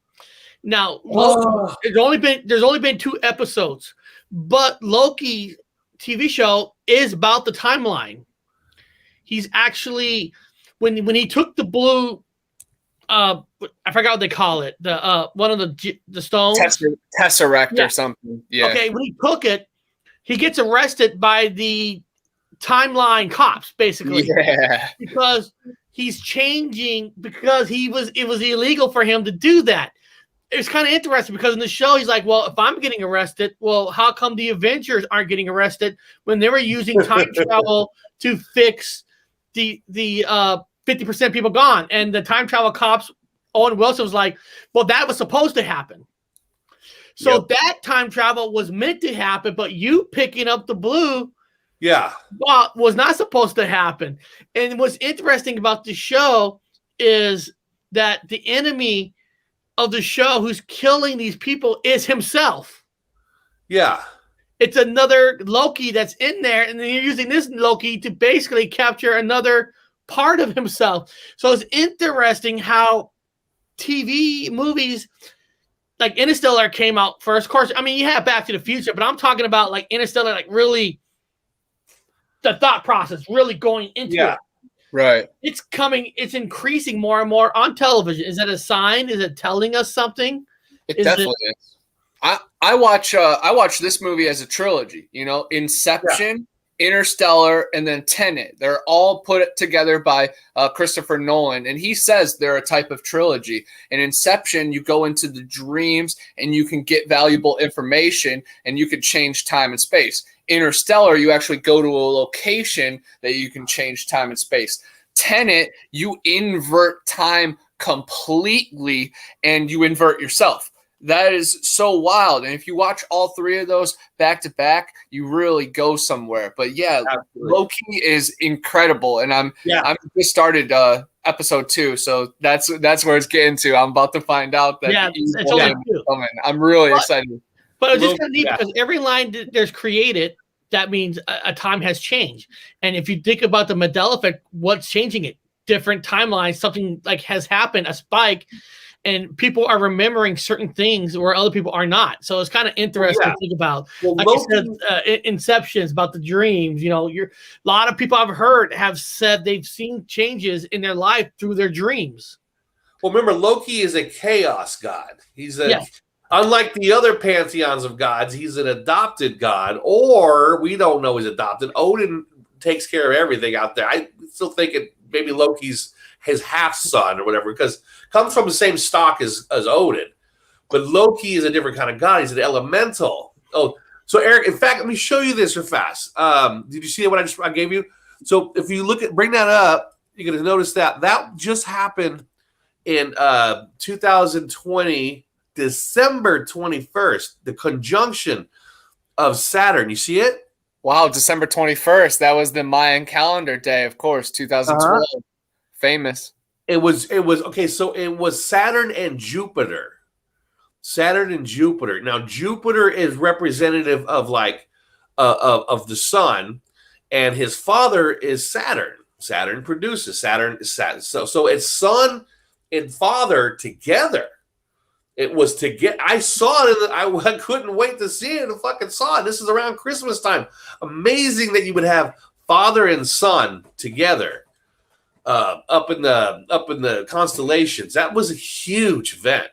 Now, there's only been 2 episodes, but Loki TV show is about the timeline. He's actually when he took the blue, I forgot what they call it, the one of the stones, Tesseract or something. Yeah. Okay, when he took it, he gets arrested by the timeline cops, basically. Yeah. Because he's changing because it was illegal for him to do that. It's kind of interesting because in the show, he's like, well, if I'm getting arrested, well, how come the Avengers aren't getting arrested when they were using time travel to fix the 50% people gone? And the time travel cops, Owen Wilson was like, well, that was supposed to happen. So that time travel was meant to happen, but you picking up the blue was not supposed to happen. And what's interesting about the show is that the enemy of the show who's killing these people is himself. Yeah. It's another Loki that's in there, and then you're using this Loki to basically capture another part of himself. So it's interesting how TV movies like Interstellar came out first. Of course, I mean, you have Back to the Future, but I'm talking about like Interstellar, like really the thought process really going into it. Right. It's increasing more and more on television. Is that a sign? Is it telling us something? It definitely is. I watch this movie as a trilogy, Inception, Interstellar, and then Tenet. They're all put together by Christopher Nolan, and he says they're a type of trilogy. In Inception, you go into the dreams and you can get valuable information and you can change time and space. Interstellar, you actually go to a location that you can change time and space. Tenet, you invert time completely and you invert yourself. That is so wild. And if you watch all 3 of those back to back, you really go somewhere. But yeah, absolutely. Loki is incredible. And I'm just started episode 2. So that's where it's getting to. I'm about to find out that it's only 2. Coming. I'm really excited. But it's just kind of neat because every line there's created, that means a time has changed. And if you think about the Mandela effect, what's changing it? Different timelines, something like has happened, a spike, and people are remembering certain things where other people are not. So it's kind of interesting to think about. Well, like you said, Inceptions, about the dreams. A lot of people I've heard have said they've seen changes in their life through their dreams. Well, remember, Loki is a chaos god. He's unlike the other pantheons of gods, he's an adopted god, or we don't know he's adopted. Odin takes care of everything out there. I still think maybe Loki's his half son or whatever, because comes from the same stock as Odin. But Loki is a different kind of god. He's an elemental. Oh, so Eric, in fact, let me show you this real fast. Did you see what I gave you? So if you bring that up, you're going to notice that just happened in 2020, December 21st, the conjunction of Saturn. You see it? Wow, December 21st. That was the Mayan calendar day, of course, 2012. Famous. It was okay. So it was Saturn and Jupiter. Saturn and Jupiter. Now Jupiter is representative of of the sun, and his father is Saturn. Saturn produces. Saturn is Saturn. So it's son and father together. It was to get. I saw it. I couldn't wait to see it. I fucking saw it. This is around Christmas time. Amazing that you would have father and son together, up in the constellations. That was a huge event.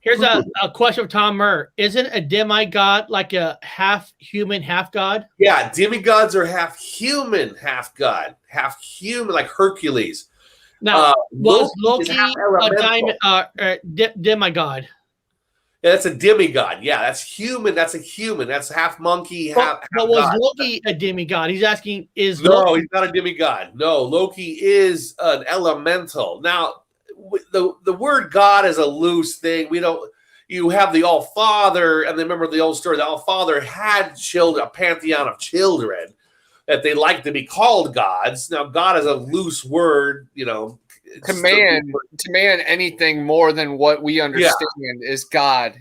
Here's a question of Tom Murr. Isn't a demigod like a half human, half god? Yeah, demigods are half human, half god, half human, like Hercules. Now, was Loki a demigod? Yeah, that's a demigod. Yeah, that's human. That's a human. That's half monkey, half. But was God. Loki a demigod? He's asking, is no? Loki... He's not a demigod. No, Loki is an elemental. Now, the word God is a loose thing. We don't. You have the All Father, and then remember the old story. The All Father had children, a pantheon of children that they like to be called gods. Now, God is a loose word, To man anything more than what we understand is God.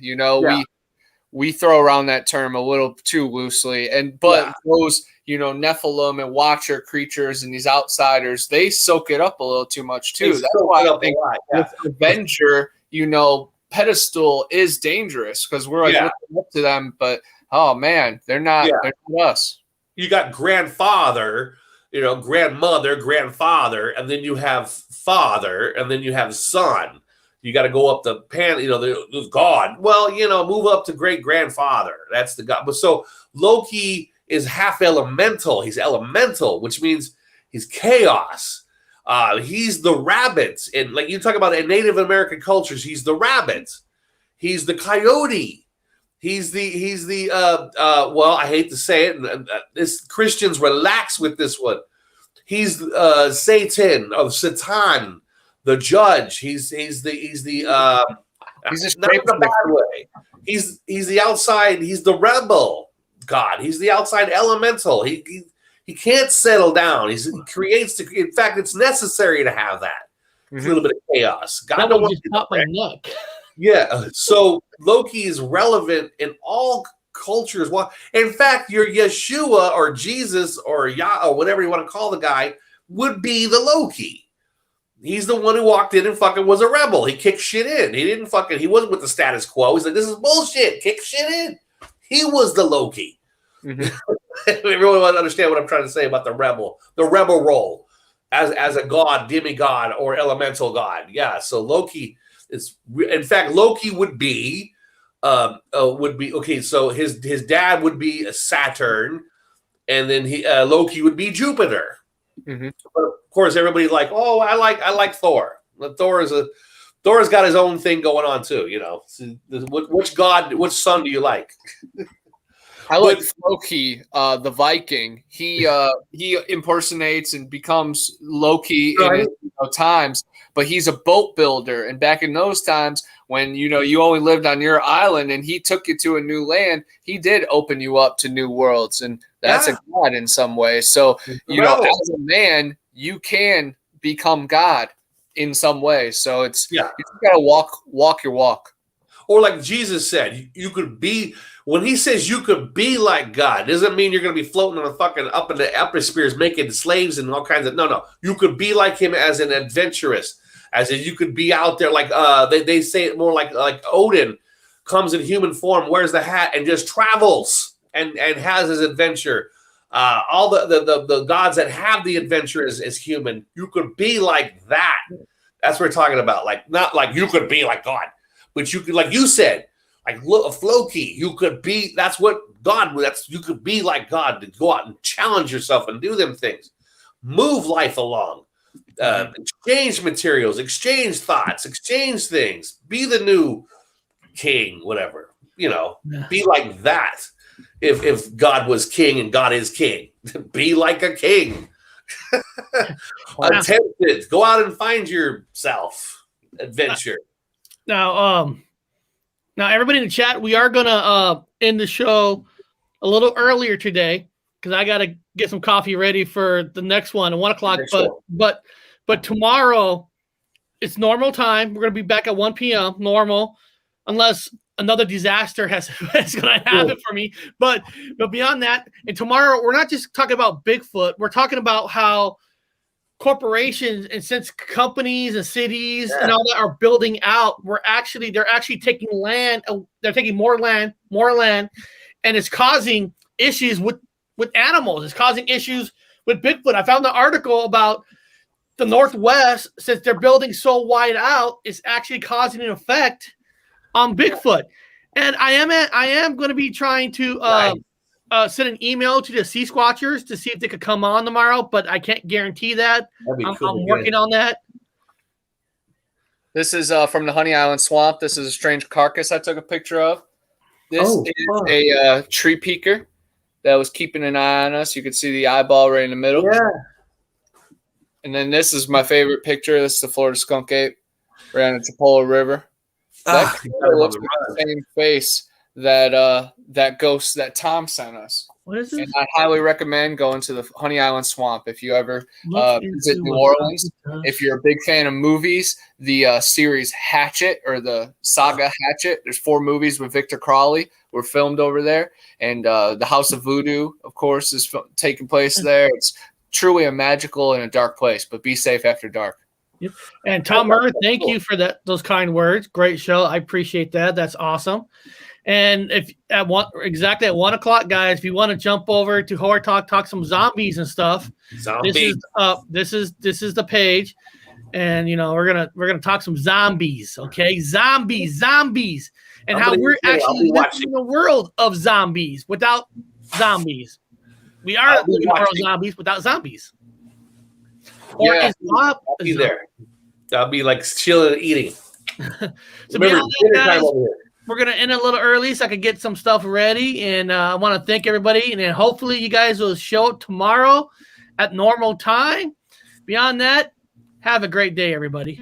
We throw around that term a little too loosely, but those Nephilim and Watcher creatures and these outsiders, they soak it up a little too much too. That's why I think with Avenger, pedestal is dangerous because we're looking up to them, but oh man, they're not us. You got grandfather, grandmother, grandfather, and then you have father, and then you have son. You got to go up the the God. Well, move up to great grandfather. That's the God. But so Loki is half elemental. He's elemental, which means he's chaos. He's the rabbit. And like you talk about in Native American cultures, he's the rabbit. He's the coyote. He's the well, I hate to say it, and this Christians relax with this one. He's Satan of Satan, the judge. He's the not in a bad way. He's the outside. He's the rebel God. He's the outside elemental. He can't settle down. He creates. In fact, it's necessary to have that. A little bit of chaos. God don't want to pop my neck. Yeah, so Loki is relevant in all cultures. Well, in fact, your Yeshua or Jesus or Yah or whatever you want to call the guy would be the Loki. He's the one who walked in and fucking was a rebel. He kicked shit in. He wasn't with the status quo. He's like, this is bullshit. Kick shit in. He was the Loki. Everyone want to understand what I'm trying to say about the rebel role as a god, demigod, or elemental god. Yeah, so Loki. In fact, Loki would be okay. So his dad would be Saturn, and then Loki would be Jupiter. But of course, everybody's like, "Oh, I like Thor." Thor's got his own thing going on too. Which son do you like? I like Loki, the Viking. He impersonates and becomes Loki in times, but he's a boat builder. And back in those times, when you only lived on your island, and he took you to a new land, he did open you up to new worlds, and that's a god in some way. So as a man, you can become God in some way. So you got to walk your walk. Or like Jesus said, you could be. When he says you could be like God, doesn't mean you're going to be floating on a fucking up in the atmospheres making slaves and all kinds of. No. You could be like him as an adventurous, as in you could be out there like they say it more like Odin comes in human form, wears the hat, and just travels and has his adventure. All the gods that have the adventure as human, you could be like that. That's what we're talking about. Like not like you could be like God, but you could, like you said. Like Loki, you could be. That's what God. You could be like God to go out and challenge yourself and do them things, move life along, exchange materials, exchange thoughts, exchange things. Be the new king, whatever Be like that. If God was king and God is king, be like a king. Attempt it. Go out and find yourself. Adventure. Now, everybody in the chat, we are gonna end the show a little earlier today because I got to get some coffee ready for the next one at 1 o'clock. But tomorrow it's normal time. We're going to be back at 1 p.m. normal, unless another disaster is going to happen for me. But beyond that, and tomorrow we're not just talking about Bigfoot. We're talking about how corporations and since companies and cities and all that are building out, they're actually taking land. They're taking more land, and it's causing issues with animals. It's causing issues with Bigfoot. I found an article about the Northwest, since they're building so wide out, is actually causing an effect on Bigfoot. And I am going to be trying to send an email to the Sea Squatchers to see if they could come on tomorrow, but I can't guarantee that. I'm working on that. This is from the Honey Island Swamp. This is a strange carcass I took a picture of. This is a tree peaker that was keeping an eye on us. You can see the eyeball right in the middle. Yeah. And then this is my favorite picture. This is the Florida skunk ape right on the Chipola River. That looks like the same face that ghost that Tom sent us. What is it? And I highly recommend going to the Honey Island Swamp if you ever visit New Orleans. If you're a big fan of movies, the series Hatchet or the saga Hatchet, there's 4 movies with Victor Crowley were filmed over there. And the House of Voodoo, of course, is taking place there. It's truly a magical and a dark place, but be safe after dark. Yep. And Tom Murray, thank you for those kind words. Great show. I appreciate that. That's awesome. And if exactly at 1 o'clock, guys, if you want to jump over to Horror talk some zombies and stuff, this is the page, and we're gonna talk some zombies, okay? Zombies, and how we're actually living in a world of zombies without zombies. We are living in a world of zombies without zombies. Or I'll be there. I'll be like chilling and eating. So beyond that, guys, we're going to end a little early so I can get some stuff ready. And I want to thank everybody. And then hopefully you guys will show up tomorrow at normal time. Beyond that, have a great day, everybody.